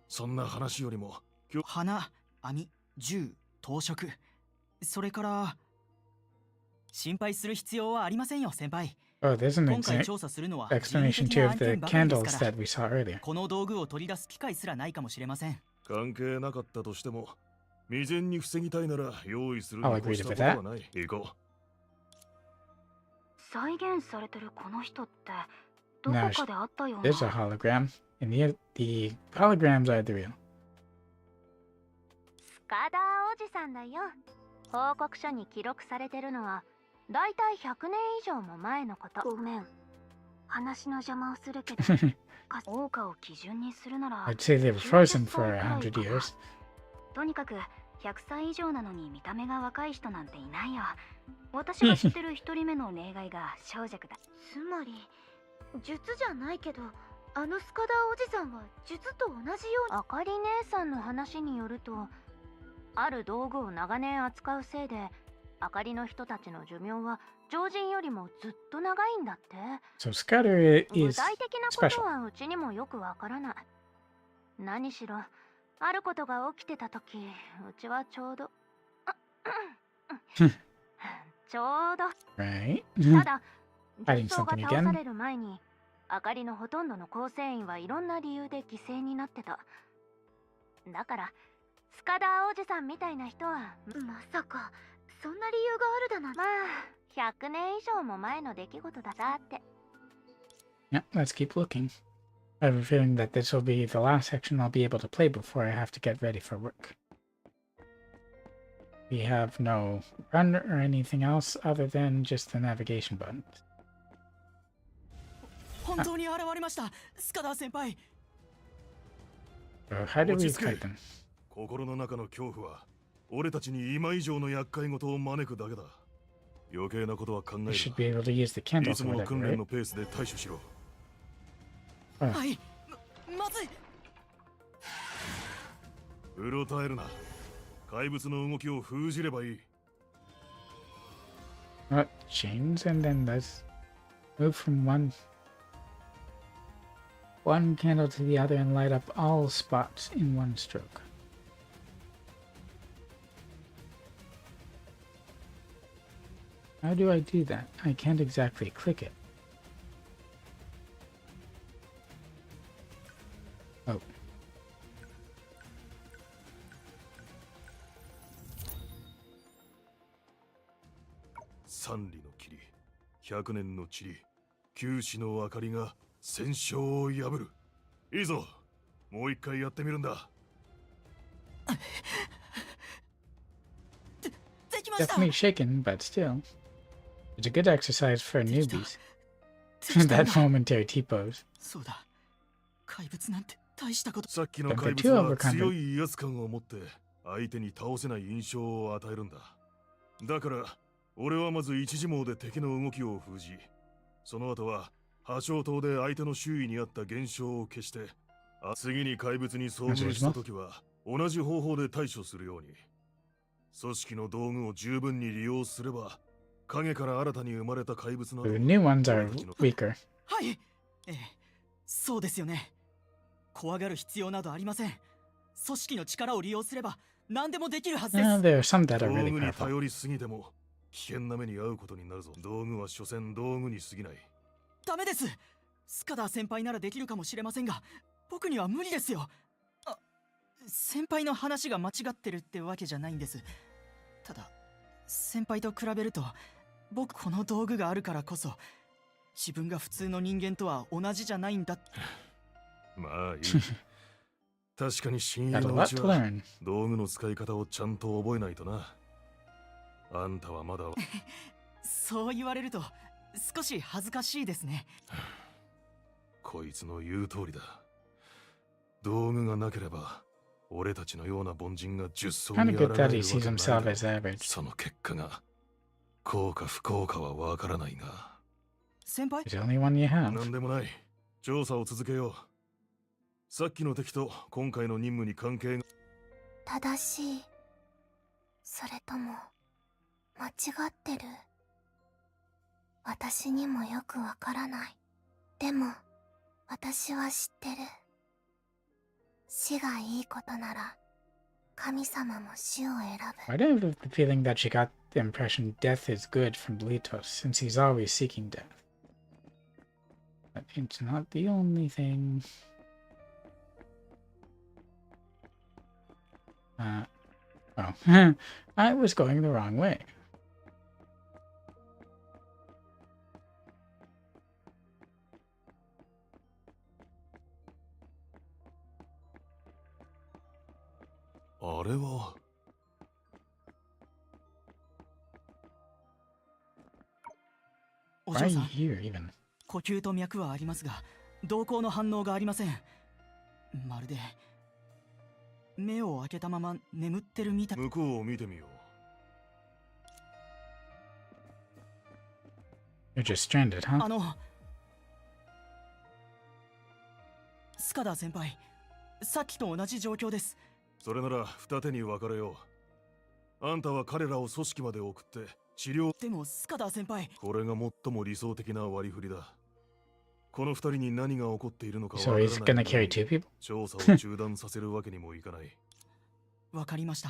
そんな話よりも花、網、銃、投食、それから心配する必要はありませんよ、先輩。 Oh, there's an 今回調査するのは explanation 人為 too 的 of な the 案件ばかりです candles から。 that we saw earlier. この道具を取り出す機会すらないかもしれません。関係なかったとしても、未然に防ぎたいなら用意する I'll に agree 越した with ことはない。行こ再現されてるこの人ってどこ Now かであったよう there's a な。 hologram, and the holograms are the real. スカダーおじさんだよ。報告書に記録されてるのはだいたい100年以上も前のこと。ごめん。話の邪魔をするけど、桜花を基準にするなら I'd say they were frozen for 100 years. とにかく100歳以上なのに見た目が若い人なんていないよ。私が知ってる一人目の例外が小弱だ。つまり術じゃないけど、あのスカダーおじさんは術と同じように。あかり姉さんの話によると、ある道具を長年扱うせいであかりの人たちの寿命は常人よりもずっと長いんだって。 So Scatter 具 is 体的なこと special. はうちにもよくわからない。何しろあることが起きてた時、うちはちょうどちょうど Right? ただ Hiding 術装が something 倒さ again? れる前に、あかりのほとんどの構成員はいろんな理由で犠牲になってた。だからスカダーおじさんみたいな人はまさかそんな理由があるだなんて。まあ100年以上も前の出来事ださって。 Yeah, let's keep looking. I have a feeling that this will be the last section I'll be able to play before I have to get ready for work. We have no run or anything else other than just the navigation buttons. 本当に現れました、スカダー先輩。 So how do we fight them? 心の中の恐怖は俺たちに今以上の厄介事を招くだけだ。余計なことは考え We る should be able to use the な。い candles つ or もの whatever, 訓練 right? のペースで対処しろ。はい、まずい。うろたえるな。怪物の動きを封じればいい。Chains, and then let's move from one candle to the other and light up all spots in one stroke. How do I do that? I can't exactly click it. Oh. 三里の霧、100年の塵、九死の明かりが戦勝を破る。いいぞ、もう一回やってみるんだ。できました。 Definitely shaken, but still. It's a good exercise for newbies. That momentary T-pose. そうだ。怪物なんて大したこと。さっきの怪物は強い威圧感を持って相手に倒せない印象を与えるんだ。だから俺はまず一時網で敵の動きを封じ、その後は波長灯で相手の周囲にあった現象を消して、次に怪物に遭遇した時は同じ方法で対処するように。組織の道具を十分に利用すれば、影から新たに生まれた怪物など The new ones are weaker. はい。そうですよね。怖がる必要などありません。組織の力を利用すれば何でもできるはずです。There are some that are 道 really 具に powerful. 頼りすぎても危険な目に遭うことになるぞ。道具は所詮道具に過ぎない。ダメです。スカダー先輩ならできるかもしれませんが、僕には無理ですよ。先輩の話が間違ってるってわけじゃないんです。ただ先輩と比べると、僕この道具があるからこそ自分が普通の人間とは同じじゃないんだ。まあいい。確かに親友のうちは道具の使い方をちゃんと覚えないとな。あんたはまだそう言われると少し恥ずかしいですね。こいつの言う通りだ。道具がなければ俺たちのような凡人が10層に Kind of 現れ good that る he わ sees けない himself だ as average. その結果が効か不効かはわからないが。先輩 There's only one you な have. んでもない。調査を続けよう。さっきの敵と今回の任務に関係が。正しい、それとも間違ってる。私にもよくわからない。でも私は知ってる。死がいいことなら神様も死を選ぶ。 I don't have the feeling that she got the impression death is good from Blitos, since he's always seeking death. But it's not the only thing. Oh, I was going the wrong way. A れはお Why 嬢 are さ you ん、 here even? 呼吸と脈はありますが瞳孔の反応がありません。まるで目を開けたまま眠ってるみたい。向こうを見てみよう。 You're just stranded, huh? スカダ先輩、さっきと同じ状況です。それなら二手に分かれよう。あんたは彼らを組織まで送って治療。でもスカダ先輩、これが最も理想的な割り振りだ。この二人に何が起こっているのかわ So から he's ない gonna carry two people? 調査を中断させるわけにもいかない。わかりました。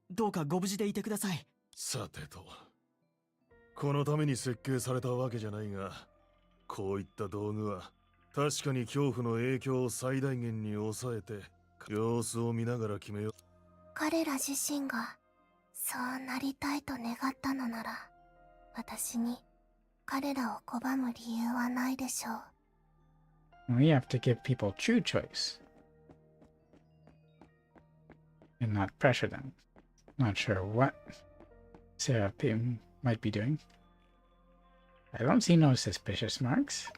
どうかご無事でいてください。さてと、このために設計されたわけじゃないが、こういった道具は確かに恐怖の影響を最大限に抑えて様子を見ながら決めよう。彼ら自身がそうなりたいと願ったのなら、私に彼らを拒む理由はないでしょう。We have to give people true choice and not pressure them. Not sure what Seraphim might be doing. I don't see no suspicious marks.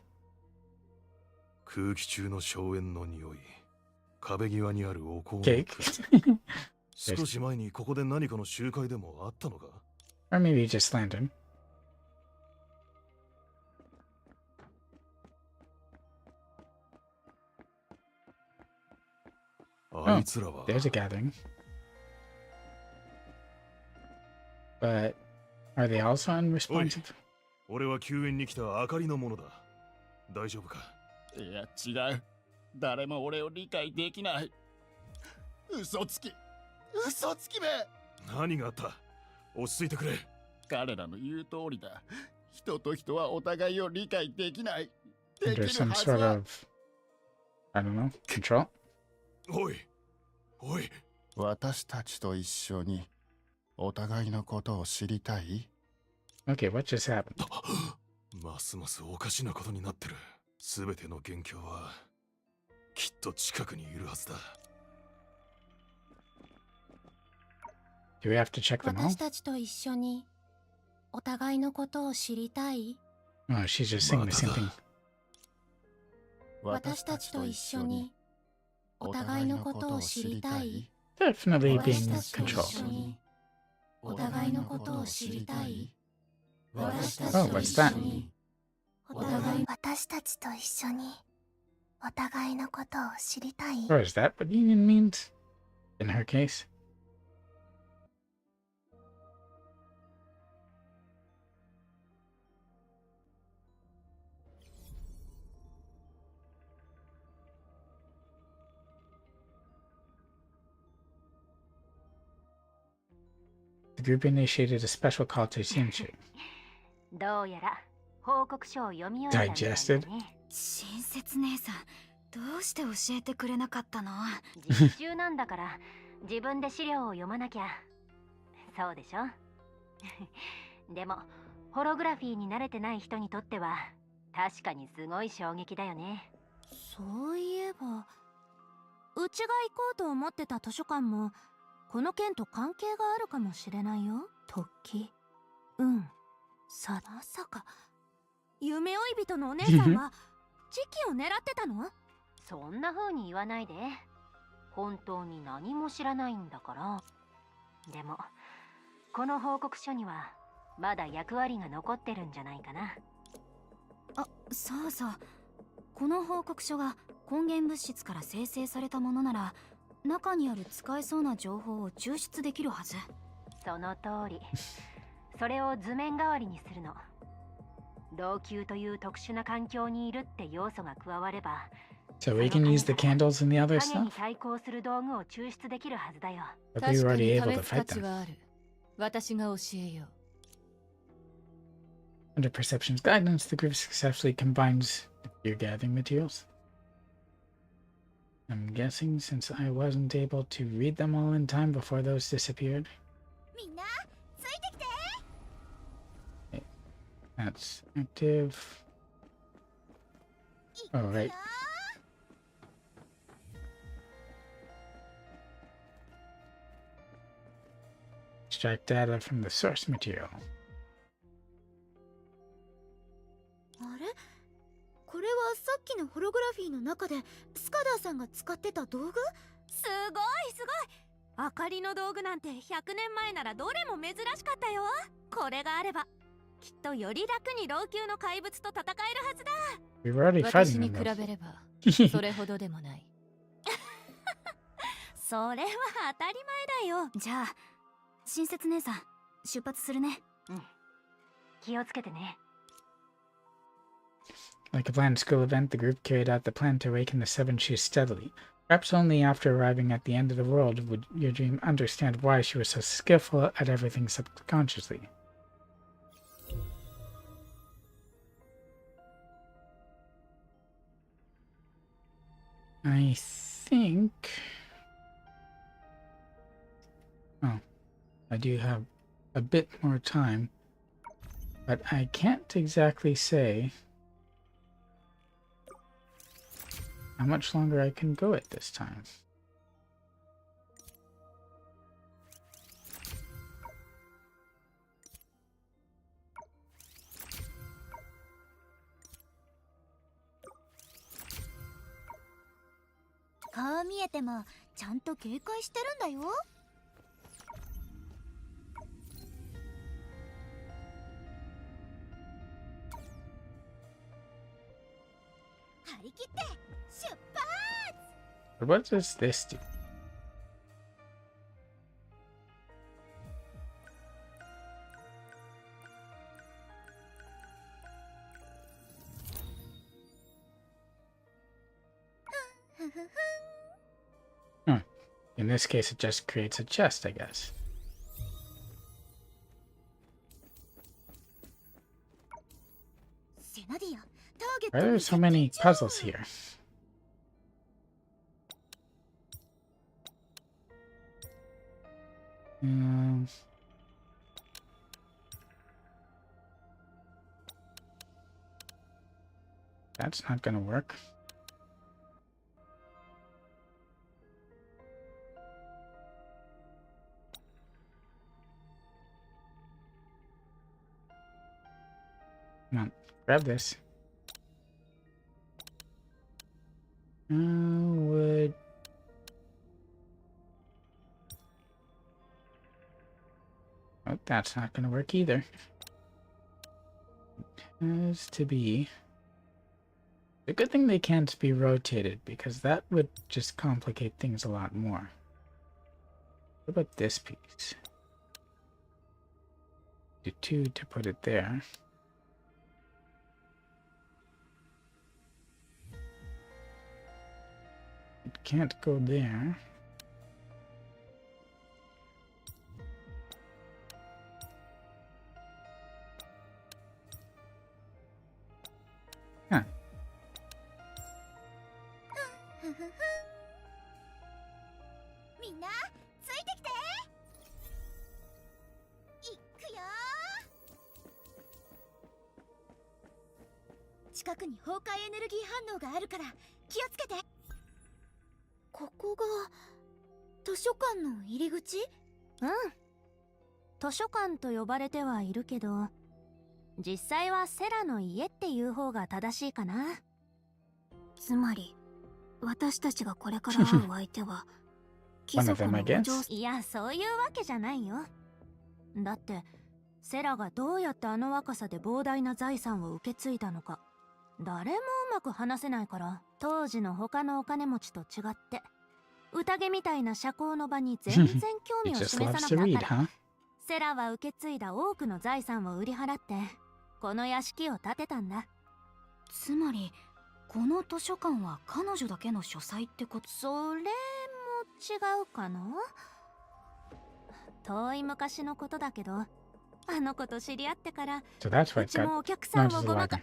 空気中の硝煙の匂い、壁際にあるお香の Cake. 少し前にここで何かの集会でもあったのか？ Or maybe just lantern. あいつらは There's a gathering. But are they also unresponsive? 俺は救援に来た明かりのものだ。大丈夫か？いや違う。誰も俺を理解できない。嘘つきめ。何があった？落ち着いてくれ。彼らの言う通りだ。人と人はお互いを理解できない。でき Under る some はず sort は。 of, I don't know, control? おいおい。私たちと一緒にお互いのことを知りたい？ Okay, what just happened? ますますおかしなことになってる。すべての元凶はきっと近くにいるはずだ。Do we have to check them 私 all? たちと一緒にお互いのことを知りたい？ Oh, she's just saying the same thing. 私たちと一緒にお互いのことを知りたい？ Definitely 私 being たちと一緒 controlled. にお互いのことを知りたい？私たち Oh, と what's 一緒 that? にお互い私たちと一緒にお互いのことを知りたい？ Or is that what union means? In her case? The group initiated a special call to GENSHIN. どうやら報告書を読み終えたみたいだ Digested? ね。親切姉さん、どうして教えてくれなかったの？実習なんだから自分で資料を読まなきゃ。そうでしょ？でもホログラフィーに慣れてない人にとっては確かにすごい衝撃だよね。そういえばうちが行こうと思ってた図書館もこの件と関係があるかもしれないよ。時まさか夢追い人のお姉さんは時期を狙ってたの？そんな風に言わないで。本当に何も知らないんだから。でもこの報告書にはまだ役割が残ってるんじゃないかな。あ、そうそう。この報告書が根源物質から生成されたものなら、中にある使えそうな情報を抽出できるはず。その通り。それを図面代わりにするの。老朽という特殊な環境にいるって要素が加われば、 So we can use the candles and the other 影に stuff? 対抗する道具を抽出できるはずだよ。 But we 確 were かに already 試 able to す価 fight 値 them. はある。私が教えよう。 Under Perception's guidance, the group successfully combines your gathering materials. I'm guessing since I wasn't able to read them all in time before those disappeared. みんなついてきて。 That's active. Oh, right. Extract data from the source material. れこれはさっきのホログラフィーの中でスカダーさんが使ってた道具？すごいすごい。明かりの道具なんて100年前ならどれも珍しかったよ。これがあればきっとより楽に老朽の怪物と戦えるはずだ。 We were already 私 fighting に them 比 though. べればそれほどでもない。それは当たり前だよ。じゃあ親切姉さん出発するね。気をつけてね。Like a planned school event, the group carried out the plan to awaken the seven shoes steadily. Perhaps only after arriving at the end of the world would your dream understand why she was so skillful at everything subconsciously. I think... Oh, I do have a bit more time, but I can't exactly say how much longer I can go at this time.「こう見えてもちゃんと警戒してるんだよ」張り切って出発！ But what does this do? In this case, it just creates a chest, I guess. Why are there so many puzzles here? That's not gonna work. Come on, grab this. Would... Oh, that's not gonna work either. It has to be... A good thing they can't be rotated, because that would just complicate things a lot more. What about this piece? Do two to put it there. It can't go there. Huh. みんなついてきて。いくよ。近くに崩壊エネルギー反応があるから気をつけて。ここが図書館の入り口？うん。図書館と呼ばれてはいるけど、実際はセラの家っていう方が正しいかな。つまり私たちがこれから会う相手は貴族のお嬢さん。いや、そういうわけじゃないよ。だってセラがどうやってあの若さで膨大な財産を受け継いだのか誰もうまく話せないから、当時の他のお金持ちと違って宴みたいな社交の場に全然興味を示さなかったからセラは受け継いだ多くの財産を売り払ってこの屋敷を建てたんだ。つまりこの図書館は彼女だけの書斎ってこと？それも違うかな。遠い昔のことだけど、あの子と知り合ってから、うちもお客さんをごまか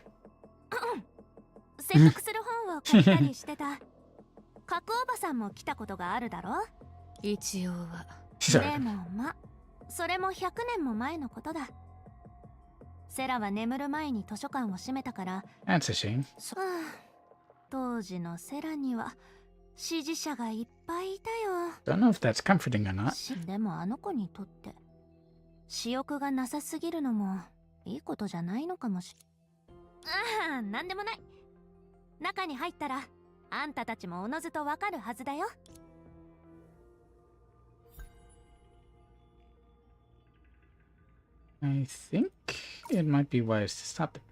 説得する本を買ったりしてた。角おばさんも来たことがあるだろ。一応は。でもま、それも100年も前のことだ。セラは眠る前に図書館を閉めたから。That's a shame. 当時のセラには支持者がいっぱいいたよ。Don't know if that's comforting or not. でもあの子にとって私欲がなさすぎるのもいいことじゃないのかもしれああ、なんでもない。中に入ったらあんたたちもおのずとわかるはずだよ。I think it might be wise to stop it.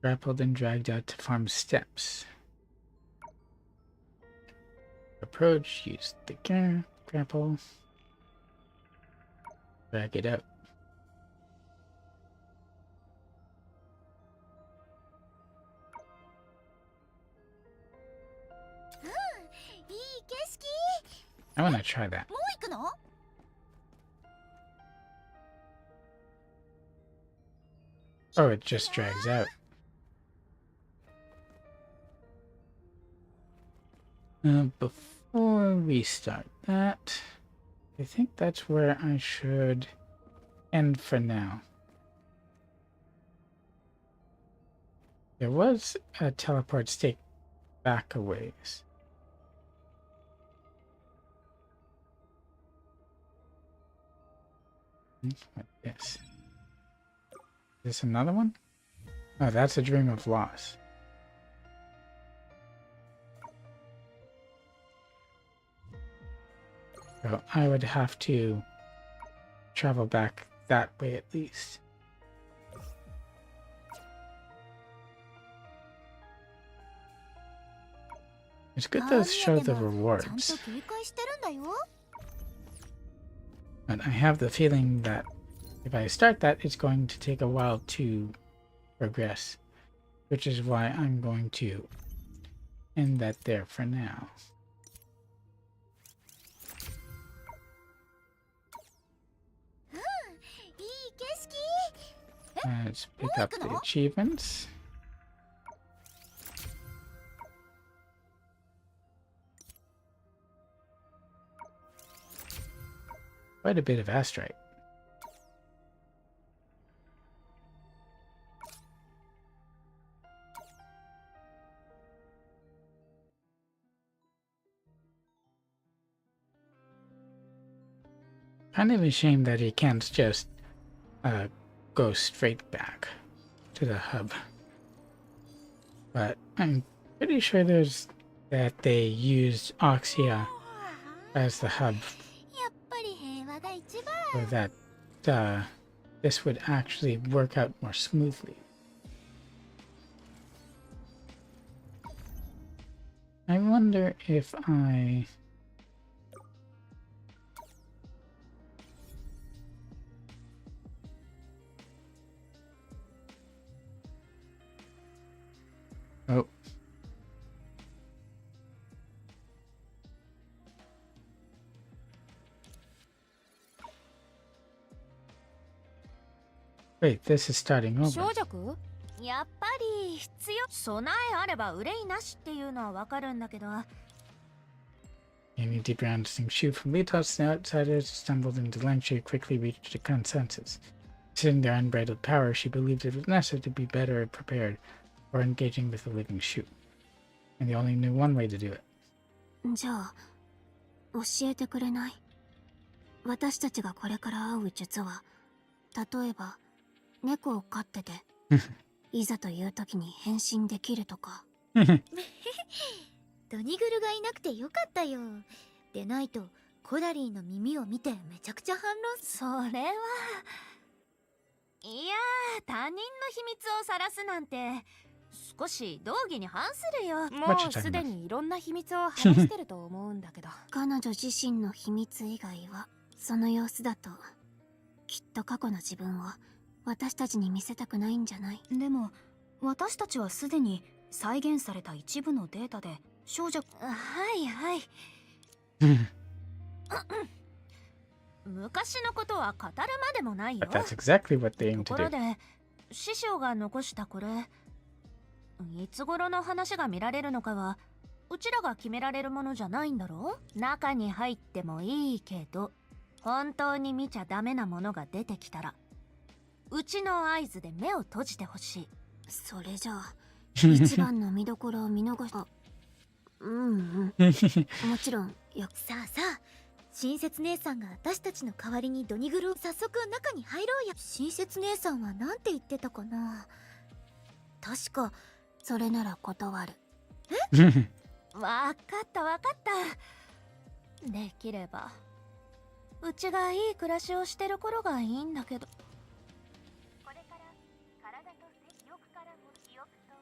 Grappled and dragged out to farm steps. Approach, use the grapple. Drag it out. I want to try that. Oh, it just drags out. Before we start that, I think that's where I should end for now. There was a teleport stake back a ways. Like this. Is this another one? Oh, that's a dream of loss. So I would have to travel back that way at least. It's good to show the rewards. But I have the feeling that if I start that, it's going to take a while to progress, which is why I'm going to end that there for now. Let's pick up the achievements. Quite a bit of astrite. Kind of a shame that he can't just go straight back to the hub. But I'm pretty sure that they used Oxia as the hub, so that this would actually work out more smoothly. I wonder if I... Oh. Wait, this is starting over. やっぱり必要。備えあれば憂いなしっていうのはわかるんだけど。Gaining deeper understanding shoot from Litos, the outsiders stumbled into length. She quickly reached a consensus. Considering their unbridled power, she believed it was necessary to be better prepared for engaging with the living shoot. And they only knew one way to do it. じゃあ、教えてくれない？私たちがこれから会う術は、例えば、猫を飼ってて、いざという時に変身できるとか。ドニグルがいなくてよかったよ。でないと、コダリーの耳を見てめちゃくちゃ反論。それは。いやー、他人の秘密を晒すなんて。少し道義に反するよ。もうすでにいろんな秘密を話してると思うんだけど。彼女自身の秘密以外はその様子だときっと過去の自分を私たちに見せたくないんじゃない？でも私たちはすでに再現された一部のデータで少女。はいはい。昔のことは語るまでもないよ。But that's exactly what they aim to do. ところで師匠が残したこれ、いつ頃の話が見られるのかはうちらが決められるものじゃないんだろう。中に入ってもいいけど、本当に見ちゃダメなものが出てきたらうちの合図で目を閉じてほしい。それじゃあ一番の見どころを見逃した。もちろんよ。さあさあ、親切姉さんが私たちの代わりにドニグルを早速中に入ろうや。親切姉さんはなんて言ってたかな。確かそれなら断る。わかったわかった。できればうちがいい暮らしをしてる頃がいいんだけど。これから体と記憶からも記憶と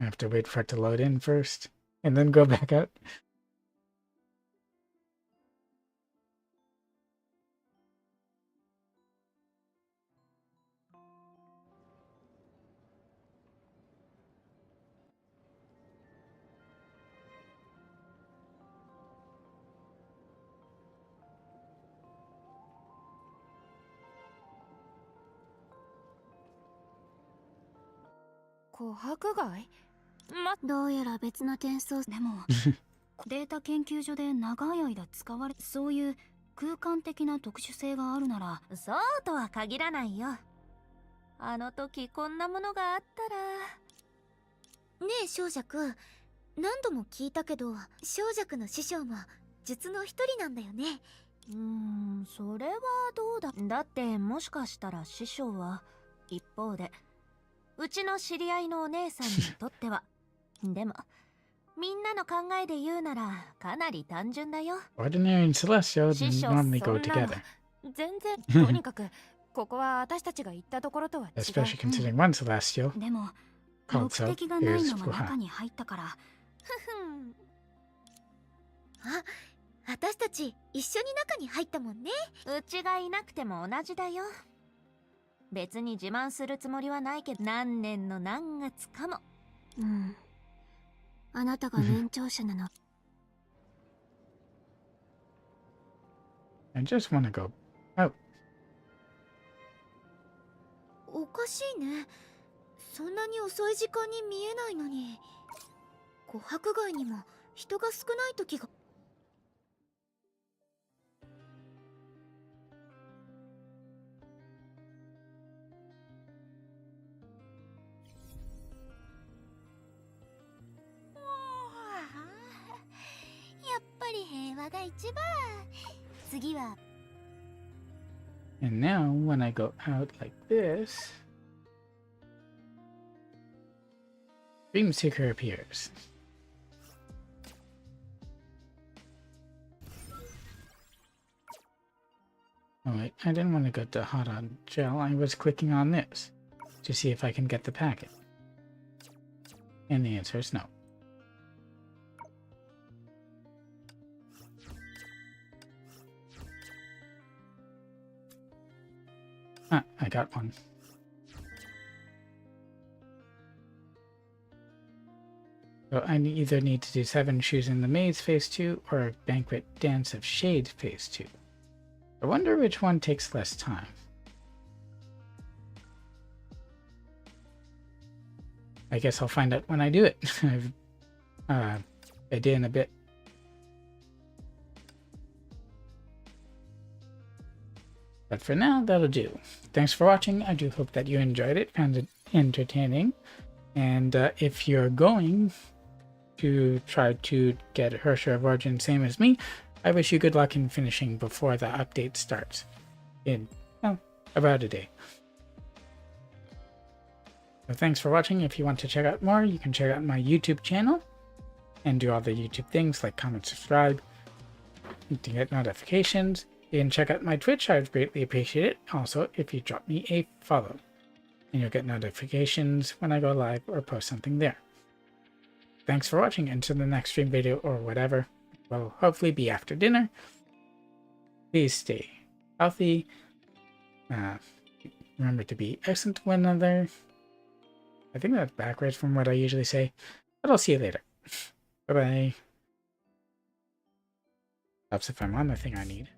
I have to wait for it to load in first and then go back out. GOHAKUGAI? どうやら別の転送。でもデータ研究所で長い間使われ、そういう空間的な特殊性があるなら。そうとは限らないよ。あの時こんなものがあったら。ねえ小尺、何度も聞いたけど小尺の師匠も術の一人なんだよね。それはどうだ。だってもしかしたら師匠は一方でうちの知り合いのお姉さんにとってはでもみんなの考えで言うならかなり単純だよ。 Ordinary and Celestial normally go together, 全然。とにかくここは私たちが行ったところとは違う。 especially considering one Celestial でも called 目 so 的がない is のが中 WuWa. に入ったから。あ、私たち一緒に中に入ったもんね。うちがいなくても同じだよ。別に自慢するつもりはないけど何年の何月かも。あなたが年長者なの。I just want to go out. おかしいね。そんなに遅い時間に見えないのに。琥珀街にも人が少ない時が。やっぱり平和が一番。次は And now when I go out like this, Dreamseeker appears. Oh wait, I didn't want to go to Hot on Gel. I was clicking on this to see if I can get the packet. And the answer is no. Ah, I got one. So I either need to do 7 Shoes in the Maze Phase 2 or Banquet Dance of Shade Phase 2. I wonder which one takes less time. I guess I'll find out when I do it. I've I did in a bit. But for now, that'll do. Thanks for watching. I do hope that you enjoyed it, found it entertaining. And if you're going to try to get Herrscher of Origin same as me, I wish you good luck in finishing before the update starts in, well, about a day. So thanks for watching. If you want to check out more, you can check out my YouTube channel and do all the YouTube things like comment, subscribe, to get notifications. You can check out my Twitch. I would greatly appreciate it. Also, if you drop me a follow, and you'll get notifications when I go live or post something there. Thanks for watching. Until the next stream video or whatever will hopefully be after dinner. Please stay healthy. Remember to be excellent to one another. I think that's backwards from what I usually say, but I'll see you later. Bye-bye. Helps if I'm on the thing I need.